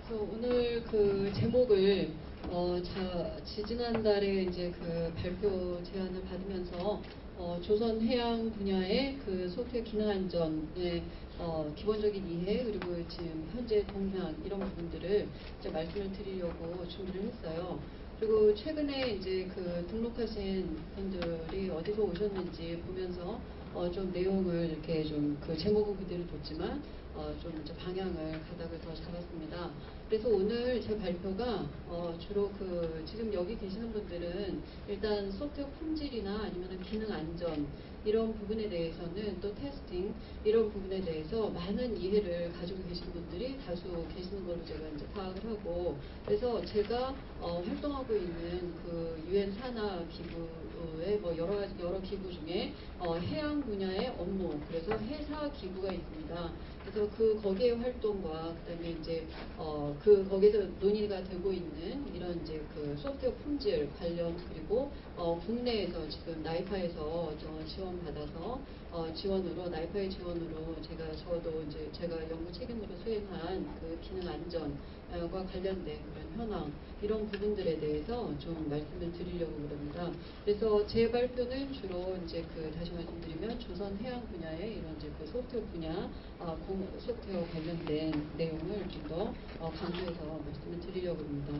그래서 오늘 그 제목을 지지난달에 이제 그 발표 제안을 받으면서 조선 해양 분야의 그 소프트웨어 기능 안전의 기본적인 이해 그리고 지금 현재 동향 이런 부분들을 이제 말씀을 드리려고 준비를 했어요. 그리고 최근에 이제 그 등록하신 분들이 어디서 오셨는지 보면서 좀 내용을 이렇게 좀 그 제목은 그대로 뒀지만 좀 이제 방향을 가닥을 더 잡았습니다. 그래서 오늘 제 발표가 주로 그 지금 여기 계시는 분들은 일단 소프트웨어 품질이나 아니면 기능 안전 이런 부분에 대해서는 또 테스팅 이런 부분에 대해서 많은 이해를 가지고 계신 분들이 다수 계시는 걸로 제가 이제 파악을 하고, 그래서 제가 활동하고 있는 그 유엔 산하 기구의 뭐 여러 기구 중에 해양 분야의 업무, 그래서 해사 기구가 있습니다. 그래서 그 거기의 활동과 그다음에 이제 그 거기서 논의가 되고 있는 이런 이제 그 소프트웨어 품질 관련, 그리고 국내에서 지금 나이파에서 지원받아서 지원으로 나이파의 지원으로 저도 이제 제가 연구 책임으로 수행한 그 기능 안전과 관련된 그런 현황 이런 부분들에 대해서 좀 말씀을 드리려고 그럽니다. 그래서 제 발표는 주로 이제 그 다시 말씀드리면 조선 해양 분야의 이런 이제 그 소프트웨어 분야 소프트웨어 관련된 내용을 좀 더 강조해서 말씀을 드리려고 합니다.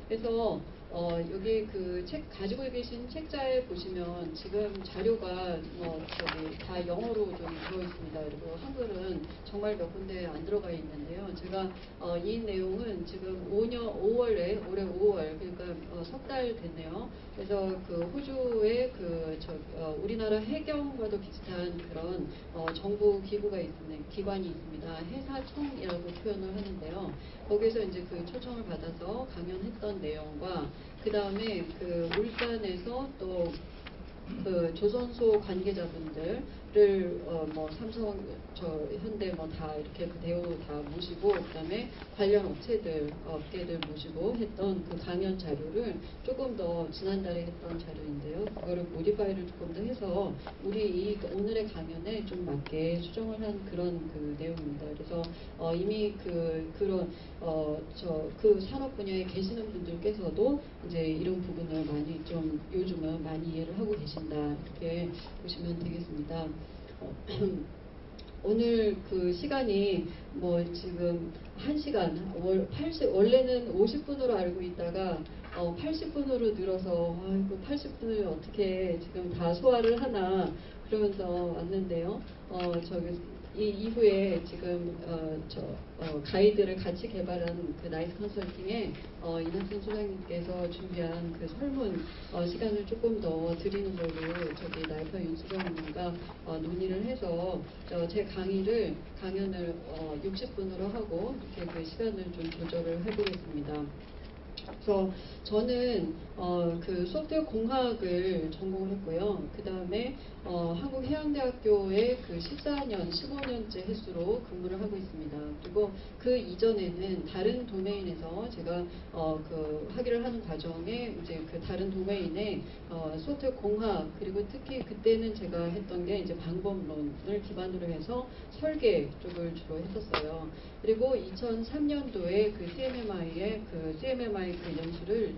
그래서 여기 그 책 가지고 계신 책자에 보시면 지금 자료가 다 영어로 좀 들어 있습니다. 그리고 한글은 정말 몇 군데 안 들어가 있는데요. 제가 이 내용은 지금 5월에 올해 5월 그러니까 석 달 됐네요. 그래서 그 호주의 우리나라 해경과도 비슷한 그런 정부 기관이 있습니다. 해사청이라고 표현을 하는데요. 거기서 이제 그 초청을 받아서 강연했던 내용과 그 다음에 그 울산에서 또 그 조선소 관계자분들을 뭐 삼성, 현대 뭐 다 이렇게 그 대우 다 모시고 그다음에 관련 업계들 모시고 했던 그 강연 자료를 조금 더 지난달에 했던 자료인데요. 그거를 모디파이를 조금 더 해서 우리 오늘의 강연에 좀 맞게 수정을 한 그런 그 내용입니다. 그래서 이미 그런 그 산업 분야에 계시는 분들께서도 이제 이런 부분을 많이 좀 요즘은 많이 이해를 하고 계신다 이렇게 보시면 되겠습니다. 오늘 그 시간이 뭐 지금 1시간 원래는 50분으로 알고 있다가 80분으로 늘어서 그 80분을 어떻게 지금 다 소화를 하나 그러면서 왔는데요. 이 이후에 지금 가이드를 같이 개발한 그 나이스 컨설팅의 이낙준 소장님께서 준비한 그 설문 시간을 조금 더 드리는 걸로 나이파 윤수정님과 논의를 해서 제 강연을 60분으로 하고 이렇게 그 시간을 좀 조절을 해보겠습니다. 그래서 저는 그 소프트웨어 공학을 전공을 했고요. 그 다음에 한국해양대학교에 그 14년, 15년째 횟수로 근무를 하고 있습니다. 그리고 그 이전에는 다른 도메인에서 제가 그 학위를 하는 과정에 이제 그 다른 도메인의 소프트웨어 공학, 그리고 특히 그때는 제가 했던 게 이제 방법론을 기반으로 해서 설계 쪽을 주로 했었어요. 그리고 2003년도에 그 CMMI 그 연수를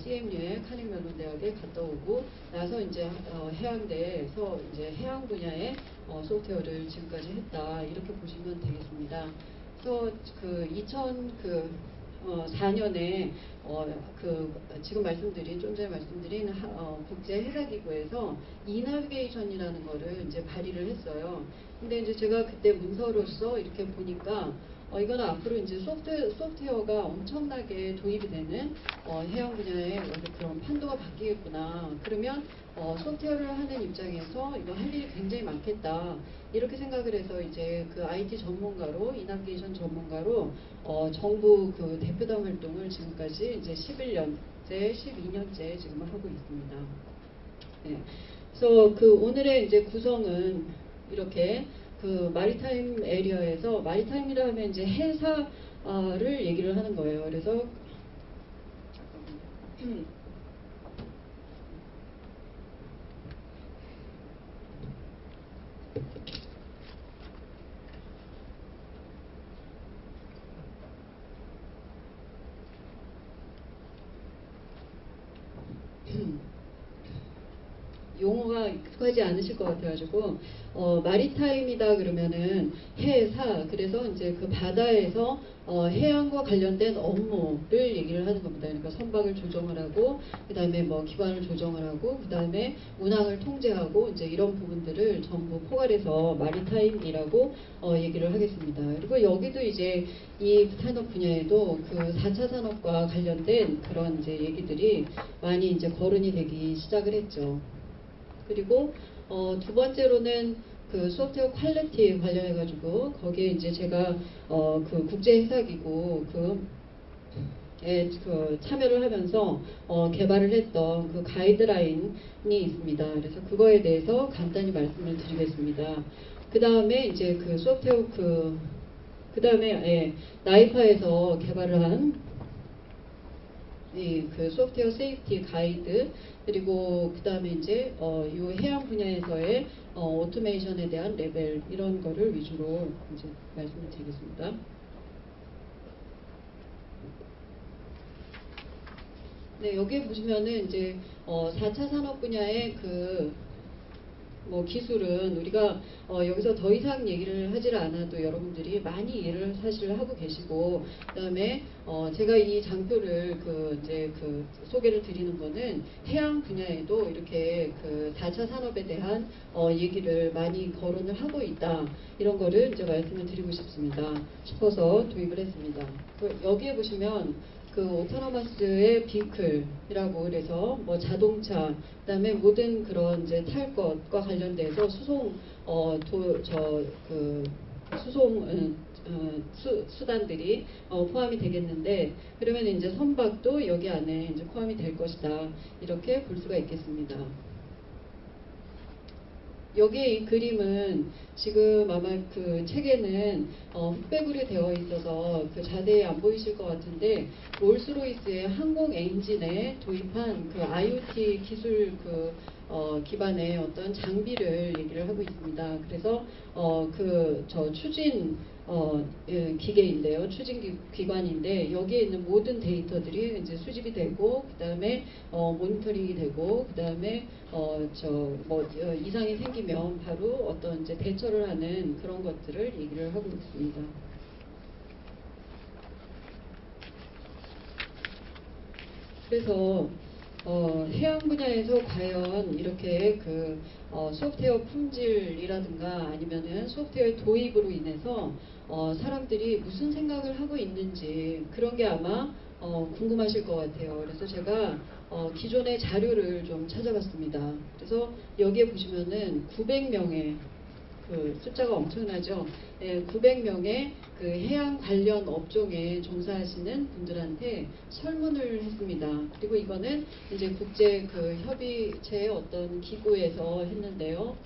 CMU의 카네기 멜론 대학에 갔다 오고 나서 이제 해양대에서 이제 해양 분야의 소프트웨어를 지금까지 했다 이렇게 보시면 되겠습니다. 그래서 그 2004년에 지금 좀 전에 말씀드린 국제 해사기구에서 이나비게이션이라는 거를 이제 발의를 했어요. 근데 이제 제가 그때 문서로서 이렇게 보니까 이거는 앞으로 이제 소프트웨어가 엄청나게 도입이 되는 해양 분야의 그런 판도가 바뀌겠구나. 그러면 소프트웨어를 하는 입장에서 이거 할 일이 굉장히 많겠다. 이렇게 생각을 해서 이제 그 IT 전문가로 이나비게이션 전문가로 정부 그 대표단 활동을 지금까지 이제 12년째 지금 하고 있습니다. 네. 그래서 그 오늘의 이제 구성은 이렇게 그 마리타임 에리어에서 마리타임이라 하면 이제 해사를 얘기를 하는 거예요. 그래서 익숙하지 않으실 것 같아가지고 마리타임이다 그러면은 해사, 그래서 이제 그 바다에서 해양과 관련된 업무를 얘기를 하는 겁니다. 그러니까 선박을 조정을 하고, 그 다음에 뭐 기관을 조정을 하고, 그 다음에 운항을 통제하고, 이제 이런 부분들을 전부 포괄해서 마리타임이라고 얘기를 하겠습니다. 그리고 여기도 이제 이 산업 분야에도 그 4차 산업과 관련된 그런 이제 얘기들이 많이 이제 거론이 되기 시작을 했죠. 그리고 두 번째로는 그 소프트웨어 퀄리티 관련해 가지고 거기에 이제 제가 그 국제 회사기구 그 참여를 하면서 개발을 했던 그 가이드라인이 있습니다. 그래서 그거에 대해서 간단히 말씀을 드리겠습니다. 그 다음에 이제 그 소프트웨어 그 다음에 나이파에서 개발을 한 그 소프트웨어 세이프티 가이드, 그리고 그 다음에 이제 이 해양 분야에서의 오토메이션에 대한 레벨, 이런 거를 위주로 이제 말씀을 드리겠습니다. 네, 여기에 보시면은 이제 4차 산업 분야의 뭐 기술은 우리가 여기서 더 이상 얘기를 하지를 않아도 여러분들이 많이 이해를 사실 하고 계시고, 그다음에 제가 이 장표를 이제 소개를 드리는 거는 해양 분야에도 이렇게 그 4차 산업에 대한 얘기를 많이 거론을 하고 있다, 이런 거를 이제 말씀을 드리고 싶어서 도입을 했습니다. 여기에 보시면 그 오토노머스의 비클이라고 그래서 뭐 자동차, 그다음에 모든 그런 이제 탈 것과 관련돼서 수단들이 포함이 되겠는데, 그러면 이제 선박도 여기 안에 이제 포함이 될 것이다, 이렇게 볼 수가 있겠습니다. 여기에 이 그림은 지금 아마 그 책에는 흑백으로 되어 있어서 자세히 안 보이실 것 같은데, 롤스로이스의 항공 엔진에 도입한 그 IoT 기술 기반의 어떤 장비를 얘기를 하고 있습니다. 그래서 추진 기계인데요. 추진 기관인데, 여기에 있는 모든 데이터들이 이제 수집이 되고, 그 다음에 모니터링이 되고, 그 다음에 이상이 생기면 바로 어떤 이제 대처를 하는 그런 것들을 얘기를 하고 있습니다. 그래서 해양 분야에서 과연 이렇게 소프트웨어 품질이라든가 아니면은 소프트웨어 도입으로 인해서 사람들이 무슨 생각을 하고 있는지, 그런 게 아마 궁금하실 것 같아요. 그래서 제가 기존의 자료를 좀 찾아봤습니다. 그래서 여기에 보시면은 900명의 숫자가 엄청나죠. 900명의 그 해양 관련 업종에 종사하시는 분들한테 설문을 했습니다. 그리고 이거는 이제 국제 협의체의 어떤 기구에서 했는데요.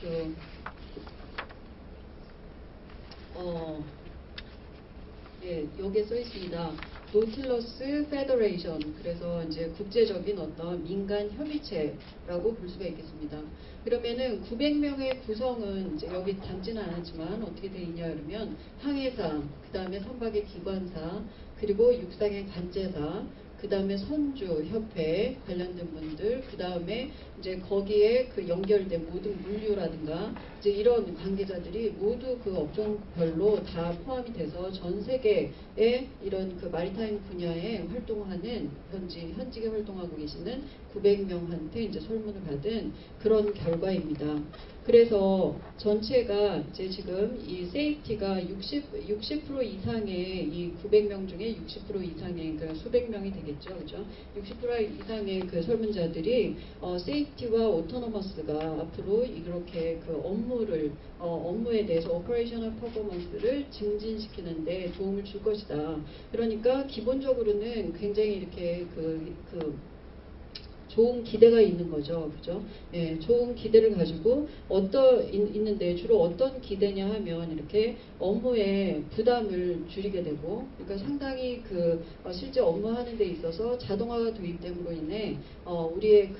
여기에 써 있습니다. 노틸러스 페더레이션, 그래서 이제 국제적인 어떤 민간 협의체라고 볼 수가 있겠습니다. 그러면은 900명의 구성은 이제 여기 담지는 않았지만 어떻게 되어 있냐 그러면, 항해사, 그 다음에 선박의 기관사, 그리고 육상의 관제사, 그 다음에 선주 협회 관련된 분들, 그 다음에 이제 거기에 연결된 모든 물류라든가 이제 이런 관계자들이 모두 그 업종별로 다 포함이 돼서 전 세계에 이런 마리타임 분야에 활동하는 현직에 활동하고 계시는 900명한테 이제 설문을 받은 그런 결과입니다. 그래서 전체가 이제 지금 이 세이프티가 60% 이상의, 이 900명 중에 60% 이상의 수백 명이 되겠죠, 그죠? 60% 이상의 설문자들이 세이프티와 오토노머스가 앞으로 이렇게 업무에 대해서 오퍼레이셔널 퍼포먼스를 증진시키는데 도움을 줄 것이다. 그러니까 기본적으로는 굉장히 이렇게 좋은 기대가 있는 거죠. 그죠? 예, 좋은 기대를 가지고 있는데, 주로 어떤 기대냐 하면 이렇게 업무의 부담을 줄이게 되고, 그러니까 상당히 실제 업무하는 데 있어서 자동화가 도입됨으로 인해 우리의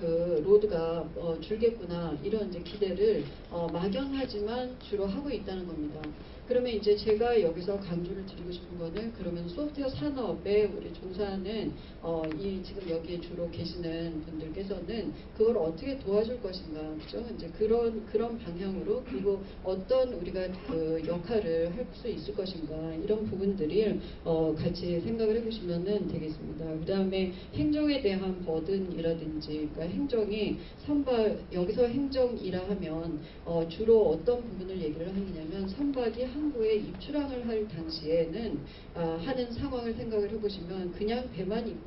로드가 줄겠구나, 이런 이제 기대를 막연하지만 주로 하고 있다는 겁니다. 그러면 이제 제가 여기서 강조를 드리고 싶은 거는 그러면 소프트웨어 산업에 우리 종사하는 이 지금 여기에 주로 계시는 분들께서는 그걸 어떻게 도와줄 것인가, 그죠? 이제 그런 방향으로 그리고 어떤 우리가 그 역할을 할 수 있을 것인가 이런 부분들을 같이 생각을 해보시면은 되겠습니다. 그 다음에 행정에 대한 버든이라든지, 그러니까 행정이 여기서 행정이라 하면 주로 어떤 부분을 얘기를 하느냐면 선박이 항구에 입출항을 할 당시에는 하는 상황을 생각을 해보시면 그냥 배만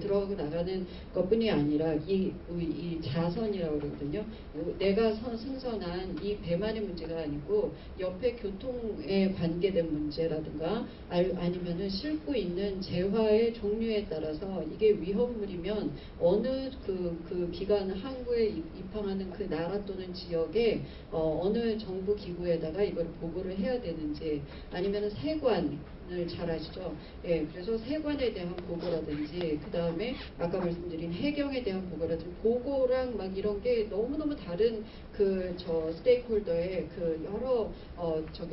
들어가고 나가는 것뿐이 아니라 이 자선이라고 그러거든요. 내가 승선한 이 배만의 문제가 아니고 옆에 교통에 관계된 문제라든가 아니면은 싣고 있는 재화의 종류에 따라서 이게 위험물이면 어느 그 기관 항구에 입항하는 그 나라 또는 지역에 어느 정부 기구에다가 이걸 보고를 해야 되는지, 아니면은 세관을 잘 아시죠? 예, 그래서 세관에 대한 보고라든지, 그 다음에 아까 말씀드린 해경에 대한 보고라든지, 보고랑 막 이런 게 너무너무 다른 스테이크홀더의 여러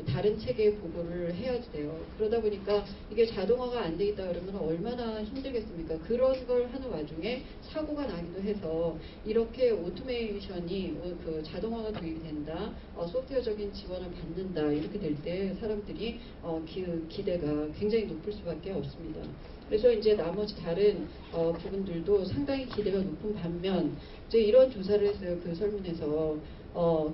다른 체계의 보고를 해야 돼요. 그러다 보니까 이게 자동화가 안 돼 있다 그러면 얼마나 힘들겠습니까? 그런 걸 하는 와중에 사고가 나기도 해서 이렇게 오토메이션이 자동화가 도입이 된다, 소프트웨어적인 지원을 받는다 이렇게 될 때 사람들이 기대가 굉장히 높을 수밖에 없습니다. 그래서 이제 나머지 다른 부분들도 상당히 기대가 높은 반면 이제 이런 조사를 했어요. 그 설문에서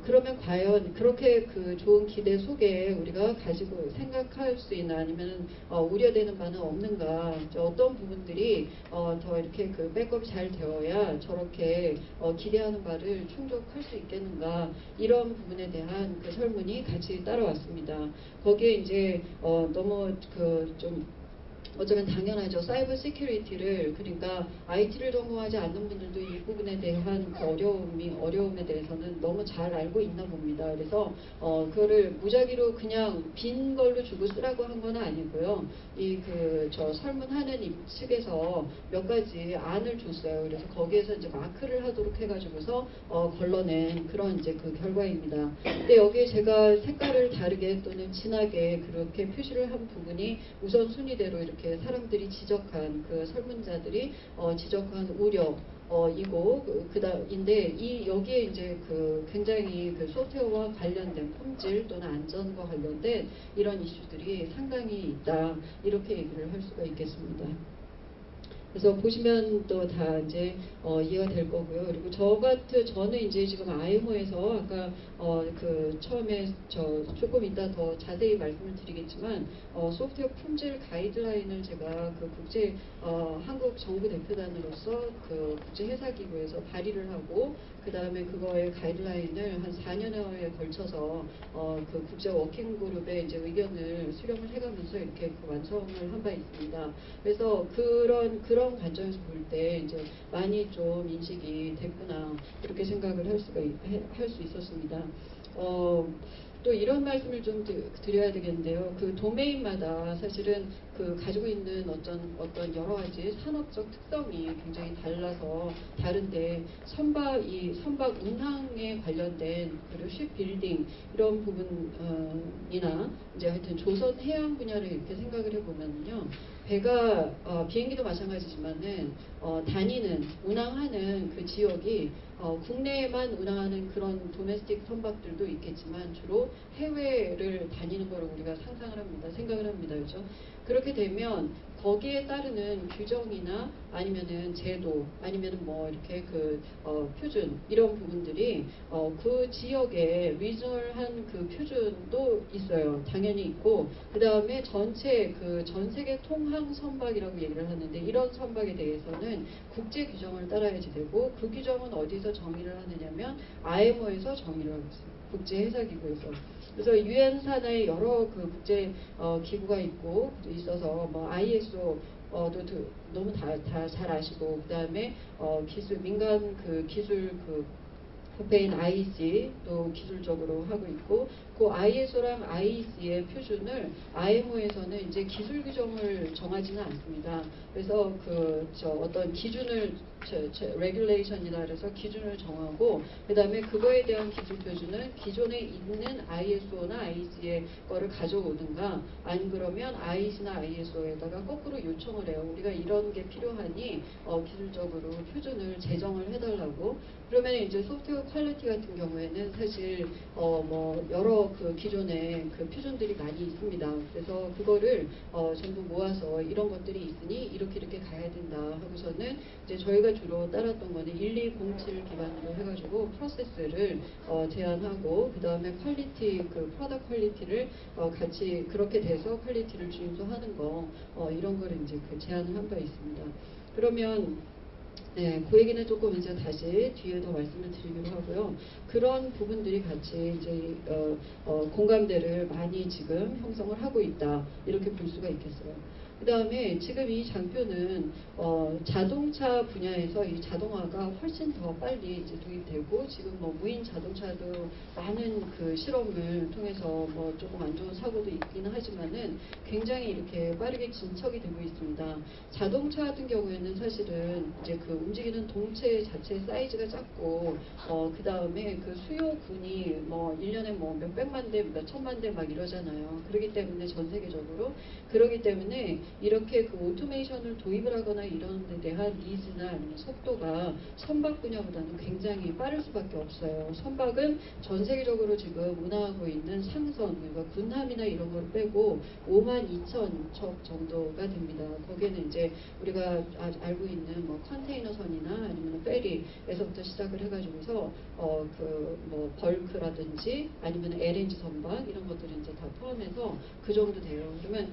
그러면 과연 그렇게 좋은 기대 속에 우리가 가지고 생각할 수 있는, 아니면 우려되는 바는 없는가, 어떤 부분들이 더 이렇게 백업이 잘 되어야 저렇게 기대하는 바를 충족할 수 있겠는가, 이런 부분에 대한 설문이 같이 따라왔습니다. 거기에 이제 너무 좀 어쩌면 당연하죠. 사이버 시큐리티를, 그러니까 IT를 전공하지 않는 분들도 이 부분에 대한 어려움에 대해서는 너무 잘 알고 있나 봅니다. 그래서 그거를 무작위로 그냥 빈 걸로 주고 쓰라고 한 건 아니고요. 설문하는 측에서 몇 가지 안을 줬어요. 그래서 거기에서 이제 마크를 하도록 해가지고서 걸러낸 그런 이제 결과입니다. 근데 여기에 제가 색깔을 다르게 또는 진하게 그렇게 표시를 한 부분이 우선 순위대로 이렇게 사람들이 지적한, 설문자들이 지적한 우려 인데 여기에 이제 굉장히 소프트웨어와 관련된 품질 또는 안전과 관련된 이런 이슈들이 상당히 있다, 이렇게 얘기를 할 수가 있겠습니다. 그래서 보시면 또 다 이제 이해가 될 거고요. 그리고 저는 이제 지금 IMO에서 아까 처음에 조금 이따 더 자세히 말씀을 드리겠지만 소프트웨어 품질 가이드라인을 제가 국제 한국 정부 대표단으로서 국제 회사 기구에서 발의를 하고, 그 다음에 그거의 가이드라인을 한 4년여에 걸쳐서 국제 워킹 그룹의 이제 의견을 수렴을 해가면서 이렇게 완성을 한 바 있습니다. 그래서 그런 관점에서 볼 때 이제 많이 좀 인식이 됐구나, 이렇게 생각을 할 수 있었습니다. 또 이런 말씀을 좀 드려야 되겠는데요. 도메인마다 사실은 가지고 있는 어떤 여러 가지 산업적 특성이 굉장히 달라서 다른데, 선박 운항에 관련된 그리고 쉽빌딩 이런 부분이나 이제 하여튼 조선 해양 분야를 이렇게 생각을 해보면요. 배가 비행기도 마찬가지지만은 운항하는 그 지역이 국내에만 운항하는 그런 도메스틱 선박들도 있겠지만 주로 해외를 다니는 걸 우리가 생각을 합니다. 그렇죠? 그렇게 되면 거기에 따르는 규정이나 아니면은 제도, 아니면은 이렇게 표준, 이런 부분들이 그 지역에 리저널한 표준도 있어요. 당연히 있고, 그 다음에 전 세계 통항 선박이라고 얘기를 하는데, 이런 선박에 대해서는 국제 규정을 따라야지 되고, 그 규정은 어디서 정의를 하느냐면 IMO에서 정의를 하고 있어요. 국제 회사 기구에서. 그래서 유엔 산하에 여러 국제 기구가 있어서 ISO 도 너무 다 잘 아시고, 그 다음에 민간 기술 협회인 IEC 또 기술적으로 하고 있고, 그 ISO랑 IEC의 표준을 IMO에서는 이제 기술 규정을 정하지는 않습니다. 그래서 어떤 기준을 regulation이라 그래서 기준을 정하고 그다음에 그거에 대한 기술 표준은 기존에 있는 ISO나 IEC의 거를 가져오든가 안 그러면 IEC나 ISO에다가 거꾸로 요청을 해요. 우리가 이런 게 필요하니 기술적으로 표준을 제정을 해달라고. 그러면 이제 소프트웨어 퀄리티 같은 경우에는 사실 뭐 여러 그 기존의 그 표준들이 많이 있습니다. 그래서 그거를 전부 모아서 이런 것들이 있으니 이렇게 가야 된다 하고서는 이제 저희가 주로 따랐던 거는 1207 기반으로 해가지고 프로세스를 제안하고 그 다음에 퀄리티 그 프로덕트 퀄리티를 같이 그렇게 돼서 퀄리티를 준수하는 거 이런 거를 이제 그 제안을 한 바 있습니다. 그러면 네, 그 얘기는 조금 이제 다시 뒤에 더 말씀을 드리기로 하고요. 그런 부분들이 같이 이제 공감대를 많이 지금 형성을 하고 있다 이렇게 볼 수가 있겠어요. 그 다음에 지금 이 장표는 자동차 분야에서 이 자동화가 훨씬 더 빨리 이제 도입되고 지금 뭐 무인 자동차도 많은 그 실험을 통해서 뭐 조금 안 좋은 사고도 있기는 하지만은 굉장히 이렇게 빠르게 진척이 되고 있습니다. 자동차 같은 경우에는 사실은 이제 그 움직이는 동체 자체 사이즈가 작고 그 다음에 그 수요군이 뭐 1년에 뭐 몇백만 대, 몇천만 대 막 이러잖아요. 그렇기 때문에 전 세계적으로 그러기 때문에 이렇게 그 오토메이션을 도입을 하거나 이런 데 대한 니즈나 아니면 속도가 선박 분야보다는 굉장히 빠를 수밖에 없어요. 선박은 전 세계적으로 지금 운항하고 있는 상선, 그러니까 군함이나 이런 걸 빼고 52,000척 정도가 됩니다. 거기에는 이제 우리가 알고 있는 뭐 컨테이너선이나 아니면 페리에서부터 시작을 해가지고서 그 뭐 벌크라든지 아니면 LNG 선박 이런 것들이 이제 다 포함해서 그 정도 돼요. 그러면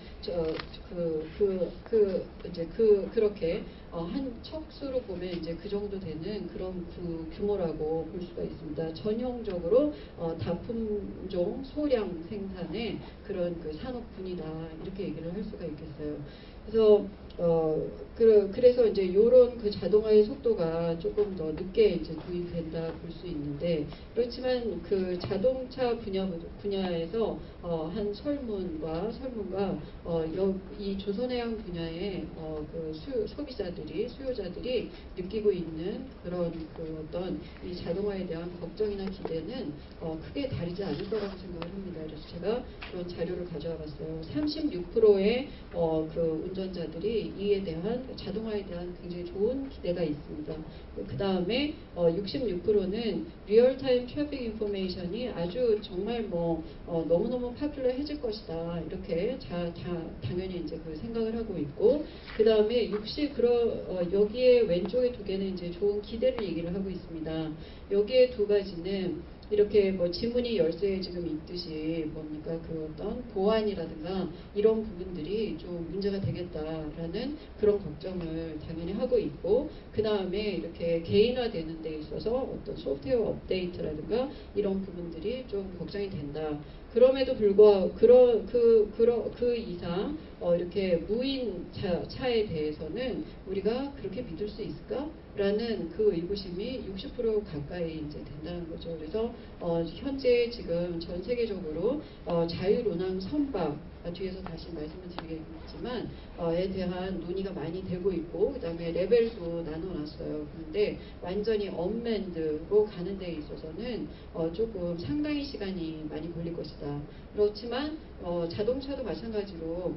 그렇게 한 척수로 보면 이제 그 정도 되는 그런 그 규모라고 볼 수가 있습니다. 전형적으로 다품종 소량 생산의 그런 그 산업군이다 이렇게 얘기를 할 수가 있겠어요. 그래서 그래서 이제 요런 그 자동화의 속도가 조금 더 늦게 이제 도입된다 볼 수 있는데 그렇지만 그 자동차 분야에서 한 설문과 이 조선해양 분야의 그 수요자들이 느끼고 있는 그런 그 어떤 이 자동화에 대한 걱정이나 기대는 크게 다르지 않을 거라고 생각을 합니다. 그래서 제가 그런 자료를 가져와 봤어요. 36%의 그 운전자들이 이에 대한 자동화에 대한 굉장히 좋은 기대가 있습니다. 그 다음에 66%는 리얼타임 트래픽 인포메이션이 아주 정말 뭐 너무너무 파퓰러해질 것이다 이렇게 당연히 이제 그 생각을 하고 있고 그 다음에 여기에 왼쪽에 두 개는 이제 좋은 기대를 얘기를 하고 있습니다. 여기에 두 가지는 이렇게 뭐 지문이 열쇠에 지금 있듯이 뭡니까 그 어떤 보안이라든가 이런 부분들이 좀 문제가 되겠다라는 그런 걱정을 당연히 하고 있고 그 다음에 이렇게 개인화되는 데 있어서 어떤 소프트웨어 업데이트라든가 이런 부분들이 좀 걱정이 된다. 그럼에도 불구하고 그 이상 이렇게 무인 차에 대해서는 우리가 그렇게 믿을 수 있을까? 라는 그 의구심이 60% 가까이 이제 된다는 거죠. 그래서 현재 지금 전 세계적으로 자율운항 선박 뒤에서 다시 말씀을 드리겠지만 에 대한 논의가 많이 되고 있고 그 다음에 레벨도 나눠놨어요. 그런데 완전히 언맨드로 가는 데 있어서는 조금 상당히 시간이 많이 걸릴 것이다. 그렇지만 자동차도 마찬가지로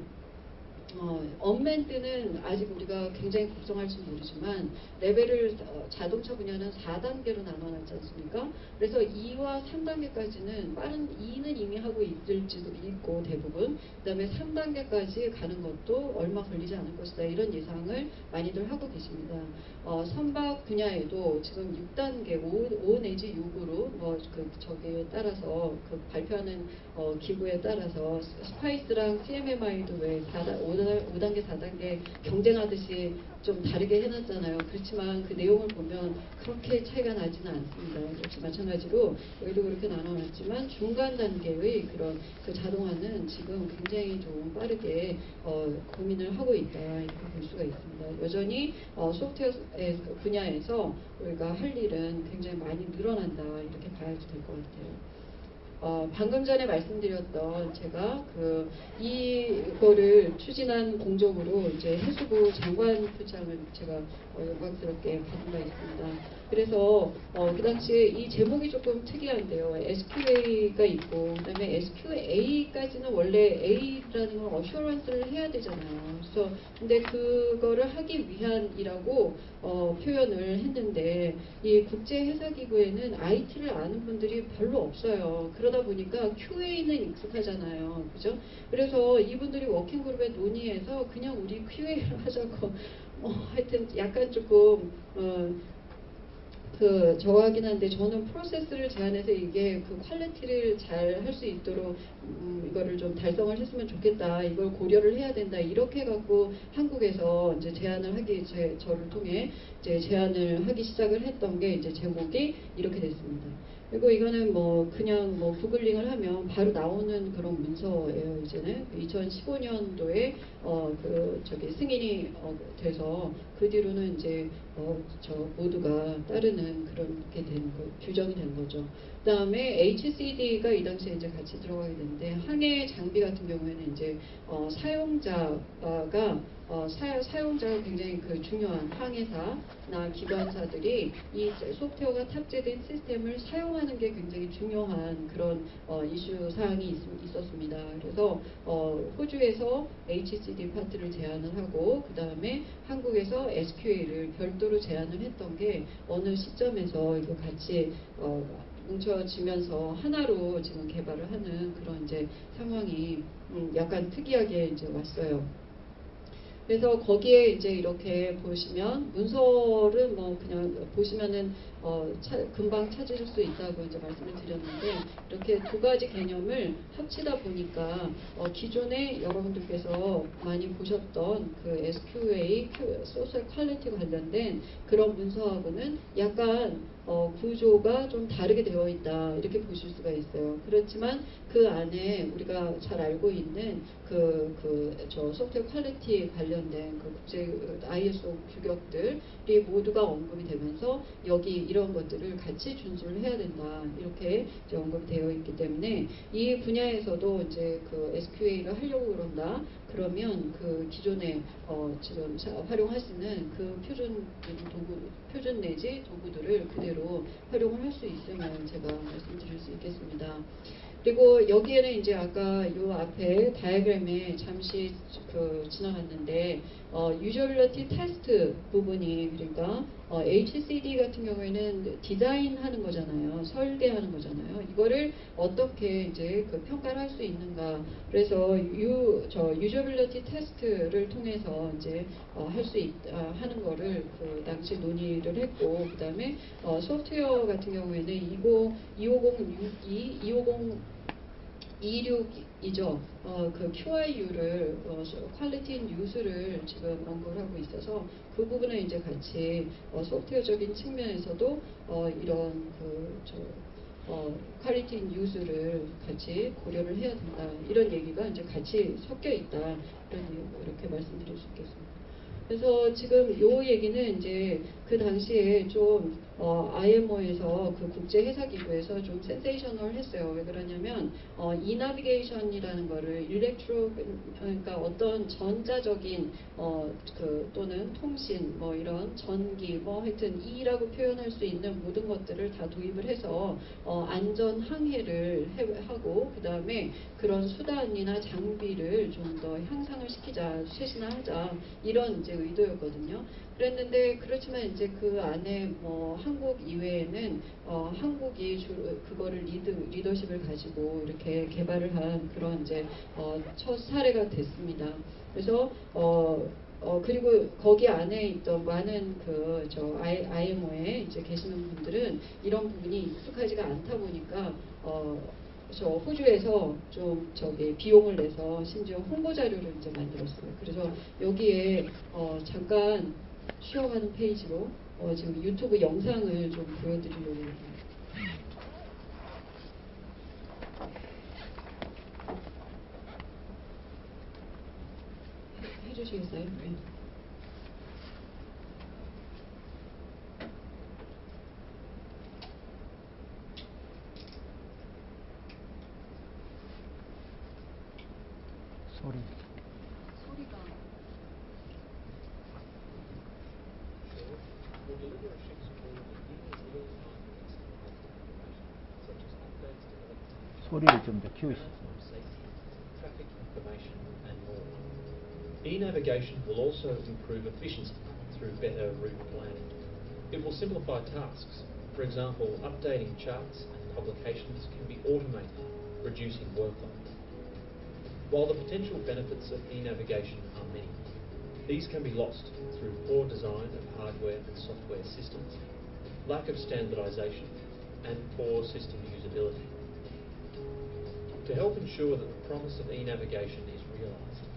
언맨드는 아직 우리가 굉장히 걱정할지 모르지만 레벨을 자동차 분야는 4단계로 나눠놨지 않습니까? 그래서 2와 3단계까지는 빠른 2는 이미 하고 있을지도 있고 대부분 그 다음에 3단계까지 가는 것도 얼마 걸리지 않을 것이다 이런 예상을 많이들 하고 계십니다. 선박 분야에도 지금 6단계 5 내지 6으로 저기에 따라서 그 발표하는 기구에 따라서 스파이스랑 CMMI도 왜 5단계 4단계 경쟁하듯이 좀 다르게 해놨잖아요. 그렇지만 그 내용을 보면 그렇게 차이가 나지는 않습니다. 역시 마찬가지로 여기도 그렇게 나눠놨지만 중간 단계의 그런 그 자동화는 지금 굉장히 좀 빠르게 고민을 하고 있다 이렇게 볼 수가 있습니다. 여전히 소프트웨어 분야에서 우리가 할 일은 굉장히 많이 늘어난다 이렇게 봐야지 될 것 같아요. 방금 전에 말씀드렸던 제가 이거를 추진한 공적으로 이제 해수부 장관 표창을 제가 영광스럽게 받은 바 있습니다. 그래서 그 당시에 이 제목이 조금 특이한데요. SQA가 있고 그다음에 SQA까지는 원래 A라는 건 어슈런스를 해야 되잖아요. 그래서 근데 그거를 하기 위한이라고 표현을 했는데 이 국제회사기구에는 IT를 아는 분들이 별로 없어요. 그러다 보니까 QA는 익숙하잖아요. 그죠? 그래서 이분들이 워킹그룹에 논의해서 그냥 우리 QA를 하자고 하여튼 약간 조금 저하긴 한데 저는 프로세스를 제안해서 이게 그 퀄리티를 잘 할 수 있도록 이거를 좀 달성을 했으면 좋겠다. 이걸 고려를 해야 된다. 이렇게 해갖고 한국에서 이제 저를 통해 이제 제안을 하기 시작을 했던 게 이제 제목이 이렇게 됐습니다. 그리고 이거는 그냥 구글링을 하면 바로 나오는 그런 문서예요. 이제는 2015년도에 승인이 돼서 그 뒤로는 이제 모두가 따르는 그렇게 규정이 된 거죠. 그 다음에 HCD가 이 당시에 이제 같이 들어가게 되는데 항해 장비 같은 경우에는 이제 사용자가 굉장히 중요한 항해사나 기관사들이 이 소프트웨어가 탑재된 시스템을 사용하는 게 굉장히 중요한 그런 이슈 사항이 있었습니다. 그래서 호주에서 HCD 파트를 제안을 하고 그 다음에 한국에서 SQA를 별도로 제안을 했던 게 어느 시점에서 이거 같이 뭉쳐지면서 하나로 지금 개발을 하는 그런 이제 상황이 약간 특이하게 이제 왔어요. 그래서 거기에 이제 이렇게 보시면 문서를 그냥 보시면은 금방 찾으실 수 있다고 이제 말씀을 드렸는데 이렇게 두 가지 개념을 합치다 보니까 기존에 여러분들께서 많이 보셨던 그 SQA, 소셜 퀄리티 관련된 그런 문서하고는 약간 구조가 좀 다르게 되어 있다 이렇게 보실 수가 있어요. 그렇지만 그 안에 우리가 잘 알고 있는 소프트웨어 퀄리티 관련된 그 국제 ISO 규격들이 모두가 언급이 되면서 여기 이런 것들을 같이 준수를 해야 된다 이렇게 이제 언급이 되어 있기 때문에 이 분야에서도 이제 SQA를 하려고 그런다. 그러면 그 기존에 지금 활용하시는 그 표준 내지 도구들을 그대로 활용을 할 수 있으면 제가 말씀드릴 수 있겠습니다. 그리고 여기에는 이제 아까 요 앞에 다이어그램에 잠시 지나갔는데 유저빌리티 테스트 부분이 그러니까 HCD 같은 경우에는 디자인하는 거잖아요. 설계하는 거잖아요. 이거를 어떻게 이제 평가를 할 수 있는가. 그래서 유저빌리티 테스트를 통해서 이제 할 수 하는 거를 그 당시 논의를 했고 그다음에 소프트웨어 같은 경우에는 26이죠. 그 QIU를 퀄리티 인 유스를 지금 언급을 하고 있어서 그 부분은 이제 같이 소프트웨어적인 측면에서도 이런 퀄리티 인 유스를 같이 고려를 해야 된다. 이런 얘기가 이제 같이 섞여 있다. 이렇게 말씀드릴 수 있겠습니다. 그래서 지금 요 얘기는 이제 그 당시에 좀 IMO에서 그 국제회사기구에서 좀 센세이셔널 했어요. 왜 그러냐면 이나비게이션이라는 거를 그러니까 어떤 전자적인 또는 통신 이런 전기 하여튼 E라고 표현할 수 있는 모든 것들을 다 도입을 해서 안전 항해를 하고 그 다음에 그런 수단이나 장비를 좀 더 향상을 시키자, 쇄신화하자 이런 이제 의도였거든요. 그랬는데 그렇지만 이제 그 안에 한국 이외에는 한국이 그거를 리더십을 가지고 이렇게 개발을 한 그런 이제 첫 사례가 됐습니다. 그래서 그리고 거기 안에 있던 많은 IMO에 이제 계시는 분들은 이런 부분이 익숙하지가 않다 보니까 호주에서 좀 비용을 내서 심지어 홍보 자료를 이제 만들었어요. 그래서 여기에 잠깐 쉬어가는 페이지로 지금 유튜브 영상을 좀 보여드리려고 합니다. 해주시겠어요? 네. 소리가 Will deliver a shift support in real-time such as updates to electronic 소리를 좀 더 키우시죠. safety, traffic information, and more. E-navigation will also improve efficiency through better route planning. It will simplify tasks. For example, updating charts and publications can be automated, reducing workload. While the potential benefits of e-navigation are many, these can be lost through poor design of hardware and software systems, lack of standardisation, and poor system usability. To help ensure that the promise of e-navigation is realised,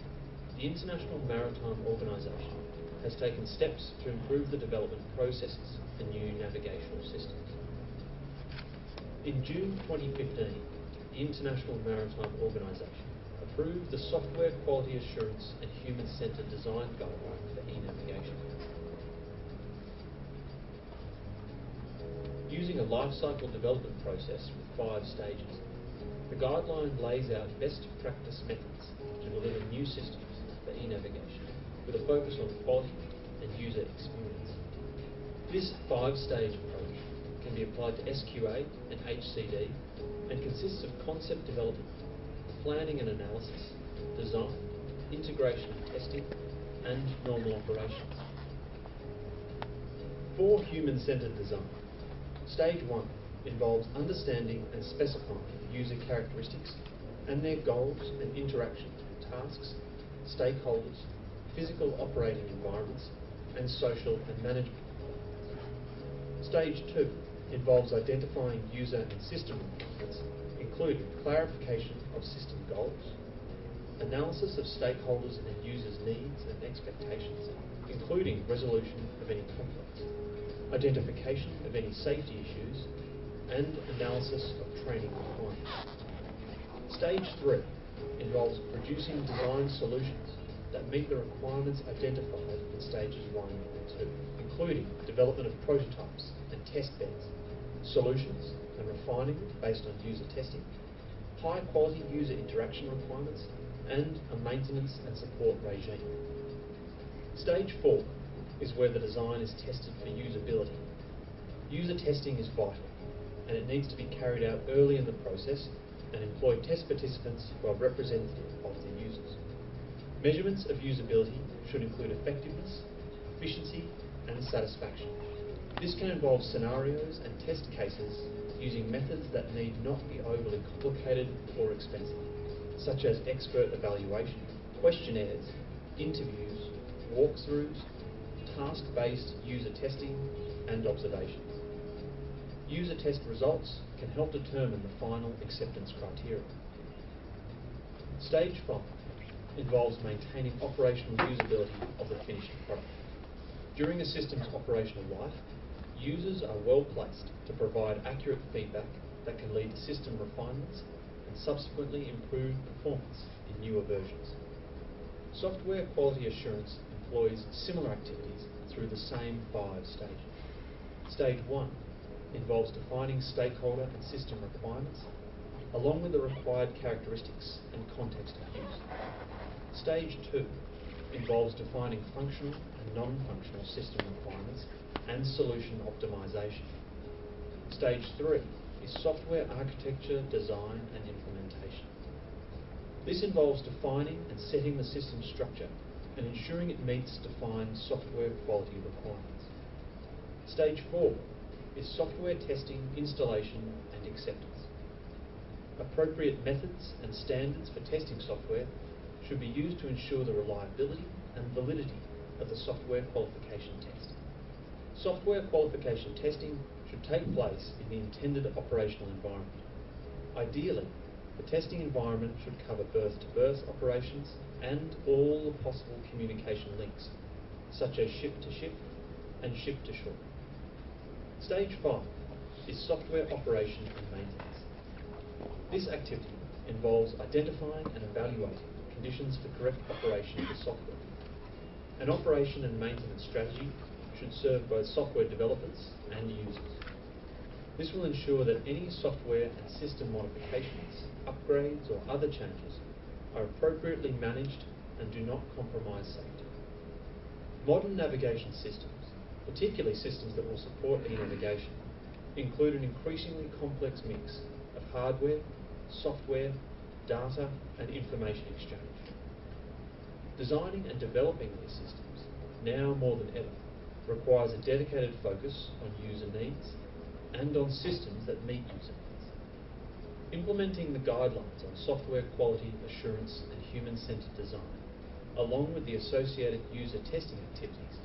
the International Maritime Organisation has taken steps to improve the development processes for new navigational systems. In June 2015, the International Maritime Organisation approved the Software Quality Assurance and Human-Centred Design Guideline for e-navigation. Using a life-cycle development process with 5 stages, the guideline lays out best practice methods to deliver new systems for e-navigation with a focus on quality and user experience. This 5-stage approach can be applied to SQA and HCD and consists of concept development, planning and analysis, design, integration and testing, and normal operations. For human-centred design, Stage 1 involves understanding and specifying user characteristics and their goals and interactions with tasks, stakeholders, physical operating environments, and social and management requirements. Stage 2 involves identifying user and system requirements, including clarification of system goals, analysis of stakeholders and users' needs and expectations, including resolution of any conflicts, identification of any safety issues, and analysis of training requirements. Stage 3 involves producing design solutions that meet the requirements identified in stages 1 and 2, including development of prototypes and test beds, solutions and refining based on user testing, high-quality user interaction requirements, and a maintenance and support regime. Stage 4 is where the design is tested for usability. User testing is vital, and it needs to be carried out early in the process and employ test participants who are representative of the users. Measurements of usability should include effectiveness, efficiency, and satisfaction. This can involve scenarios and test cases using methods that need not be overly complicated or expensive, such as expert evaluation, questionnaires, interviews, walkthroughs, task-based user testing, and observations. User test results can help determine the final acceptance criteria. Stage 5 involves maintaining operational usability of the finished product. During a system's operational life, users are well placed to provide accurate feedback that can lead to system refinements and subsequently improve performance in newer versions. Software quality assurance employs similar activities through the same 5 stages. Stage 1 involves defining stakeholder and system requirements, along with the required characteristics and context of use. Stage 2 involves defining functional and non-functional system requirements and solution optimization. Stage 3 is software architecture, design and implementation. This involves defining and setting the system structure and ensuring it meets defined software quality requirements. Stage 4 is software testing, installation and acceptance. Appropriate methods and standards for testing software should be used to ensure the reliability and validity of the software qualification test. Software qualification testing should take place in the intended operational environment. Ideally, the testing environment should cover berth-to-berth operations and all the possible communication links, such as ship-to-ship and ship-to-shore. Stage 5 is software operation and maintenance. This activity involves identifying and evaluating conditions for correct operation of the software. An operation and maintenance strategy should serve both software developers and users. This will ensure that any software and system modifications, upgrades or other changes are appropriately managed and do not compromise safety. Modern navigation systems, particularly systems that will support e-navigation, include an increasingly complex mix of hardware, software, data and information exchange. Designing and developing these systems, now more than ever, requires a dedicated focus on user needs and on systems that meet user needs. Implementing the guidelines on software quality assurance and human-centred design, along with the associated user testing activities,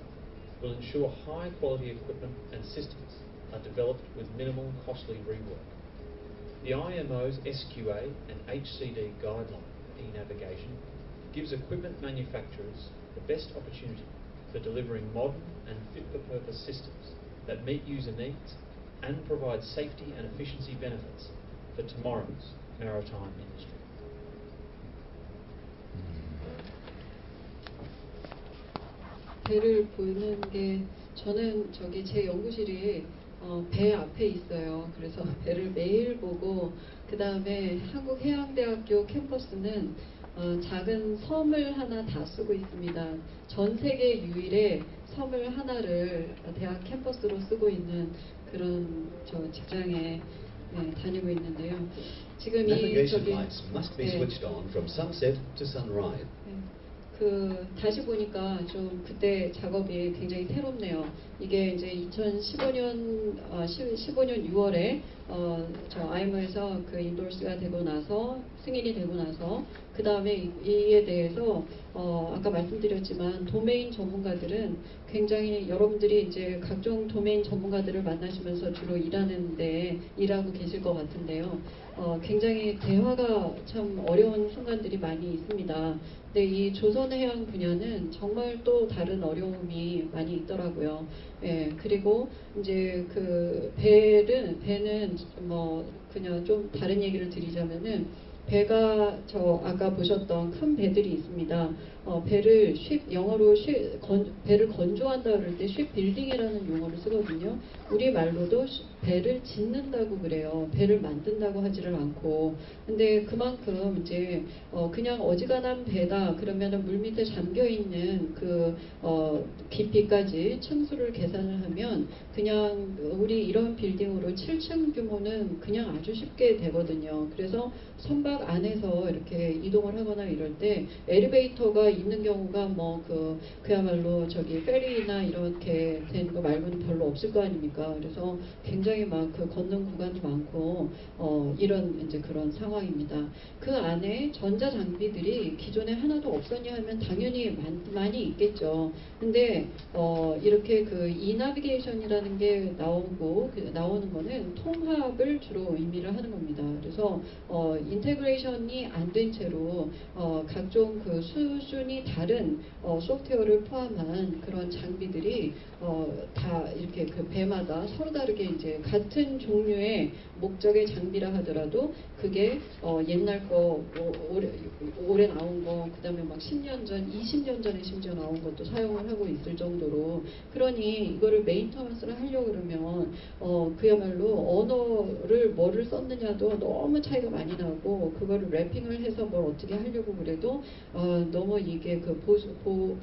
will ensure high-quality equipment and systems are developed with minimal costly rework. The IMO's SQA and HCD guideline for e-navigation gives equipment manufacturers the best opportunity for delivering modern and fit-for-purpose systems that meet user needs and provide safety and efficiency benefits for tomorrow's maritime industry. 배를 보는 게 저는 저기 제 연구실이 배 앞에 있어요. 그래서 배를 매일 보고 그 다음에 한국해양대학교 캠퍼스는 작은 섬을 하나 다 쓰고 있습니다. 전 세계 유일의 섬을 하나를 대학 캠퍼스로 쓰고 있는 그런 저 직장에 다니고 있는데요. 지금 이 Navigation 저기 lights must be switched on from sunset to sunrise. 다시 보니까 좀 그때 작업이 굉장히 새롭네요. 이게 이제 2015년 15년 6월에 저 IMO에서 그 인도스가 되고 나서 승인이 되고 나서 그 다음에 이에 대해서 아까 말씀드렸지만 도메인 전문가들은 굉장히 여러분들이 이제 각종 도메인 전문가들을 만나시면서 주로 일하고 계실 것 같은데요. 굉장히 대화가 참 어려운 순간들이 많이 있습니다. 근데 이 조선해양 분야는 정말 또 다른 어려움이 많이 있더라고요. 예, 그리고 이제 그 배는 뭐 그냥 좀 다른 얘기를 드리자면은 배가 저 아까 보셨던 큰 배들이 있습니다. 배를 영어로 배를 건조한다 그럴 때 쉽 빌딩이라는 용어를 쓰거든요. 우리 말로도 배를 짓는다고 그래요. 배를 만든다고 하지를 않고. 근데 그만큼 이제 그냥 어지간한 배다 그러면은 물 밑에 잠겨 있는 그 깊이까지 층수를 계산을 하면 그냥 우리 이런 빌딩으로 7층 규모는 그냥 아주 쉽게 되거든요. 그래서 선박 안에서 이렇게 이동을 하거나 이럴 때 엘리베이터가 있는 경우가 뭐 그야말로 저기 페리나 이렇게 된 거 말고는 별로 없을 거 아닙니까? 그래서 굉장히 막 그 걷는 구간도 많고 이런 이제 그런 상황입니다. 그 안에 전자 장비들이 기존에 하나도 없었냐 하면 당연히 많이 있겠죠. 근데 이렇게 그 이나비게이션이라는 게 나오는 거는 통합을 주로 의미를 하는 겁니다. 그래서 인테그레이션이 안 된 채로 각종 그 수준이 다른 소프트웨어를 포함한 그런 장비들이 다 이렇게 그 배마다 서로 다르게 이제 같은 종류의 목적의 장비라 하더라도 그게 옛날 거 올해 나온 거 그다음에 막 10년 전, 20년 전에 심지어 나온 것도 사용을 하고 있을 정도로 그러니 이거를 메인터넌스를 하려고 그러면 그야말로 언어를 뭐를 썼느냐도 너무 차이가 많이 나고 그거를 랩핑을 해서 뭘 어떻게 하려고 그래도 너무 이게 그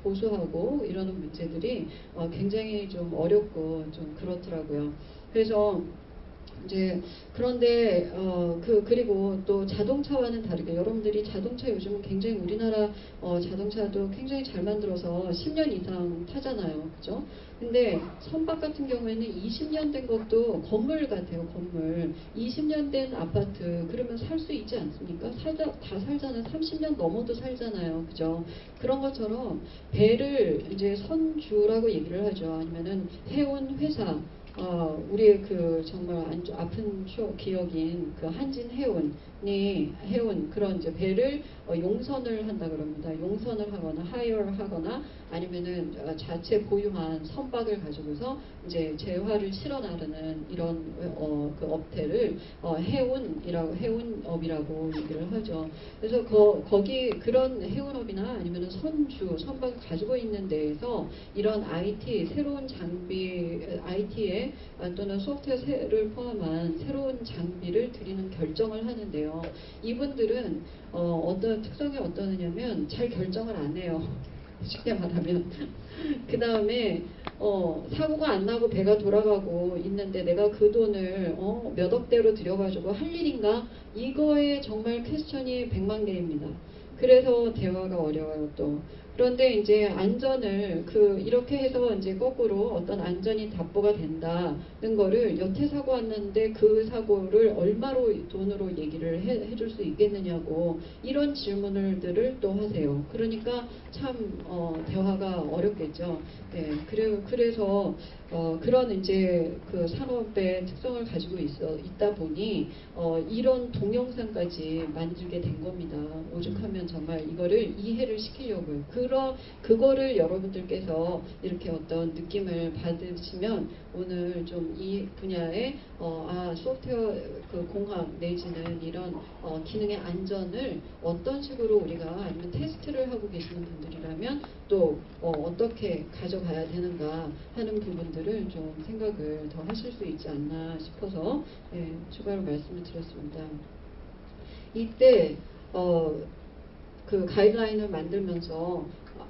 보수하고 이러는 문제들이 굉장히 좀 어렵고 좀 그렇더라고요. 그래서 이제 그런데 그리고 또 자동차와는 다르게 여러분들이 자동차 요즘은 굉장히 우리나라 자동차도 굉장히 잘 만들어서 10년 이상 타잖아요. 그죠? 근데 선박 같은 경우에는 20년 된 것도 건물 같아요. 건물. 20년 된 아파트 그러면 살 수 있지 않습니까? 다 살잖아요. 30년 넘어도 살잖아요. 그죠? 그런 것처럼 배를 이제 선주라고 얘기를 하죠. 아니면은 해운 회사 우리의 그 정말 아픈 추억 기억인 그 한진 해운 그런 이제 배를 용선을 한다 그럽니다. 용선을 하거나 하이어를 하거나 아니면은 자체 보유한 선박을 가지고서 이제 재화를 실어 나르는 이런 그 업태를 해운업이라고 얘기를 하죠. 그래서 거기 그런 해운업이나 아니면은 선박을 가지고 있는 데에서 이런 새로운 장비 IT에 또는 소프트웨어를 포함한 새로운 장비를 들이는 결정을 하는데요. 분들이에요. 이분들은 어떤 특성이 어떠냐면 잘 결정을 안 해요. 쉽게 말하면. 그 다음에 사고가 안 나고 배가 돌아가고 있는데 내가 그 돈을 몇 억대로 들여가지고 할 일인가? 이거에 정말 퀘스천이 100만 개입니다. 그래서 대화가 어려워요 또. 그런데 이제 안전을 이렇게 해서 이제 거꾸로 어떤 안전이 답보가 된다는 거를 여태 사고 왔는데 그 사고를 얼마로 돈으로 얘기를 해줄 수 있겠느냐고 이런 질문들을 또 하세요. 그러니까 참 대화가 어렵겠죠. 네, 그래서 그런 이제 그 산업의 특성을 가지고 있다 보니 이런 동영상까지 만들게 된 겁니다. 오죽하면 정말 이거를 이해를 시키려고요. 그거를 여러분들께서 이렇게 어떤 느낌을 받으시면 오늘 좀 이 분야의 소프트웨어 공학 내지는 이런 기능의 안전을 어떤 식으로 우리가 아니면 테스트를 하고 계시는 분들이라면 또 어떻게 가져가야 되는가 하는 부분들을 좀 생각을 더 하실 수 있지 않나 싶어서 추가로 말씀을 드렸습니다. 이때 그 가이드라인을 만들면서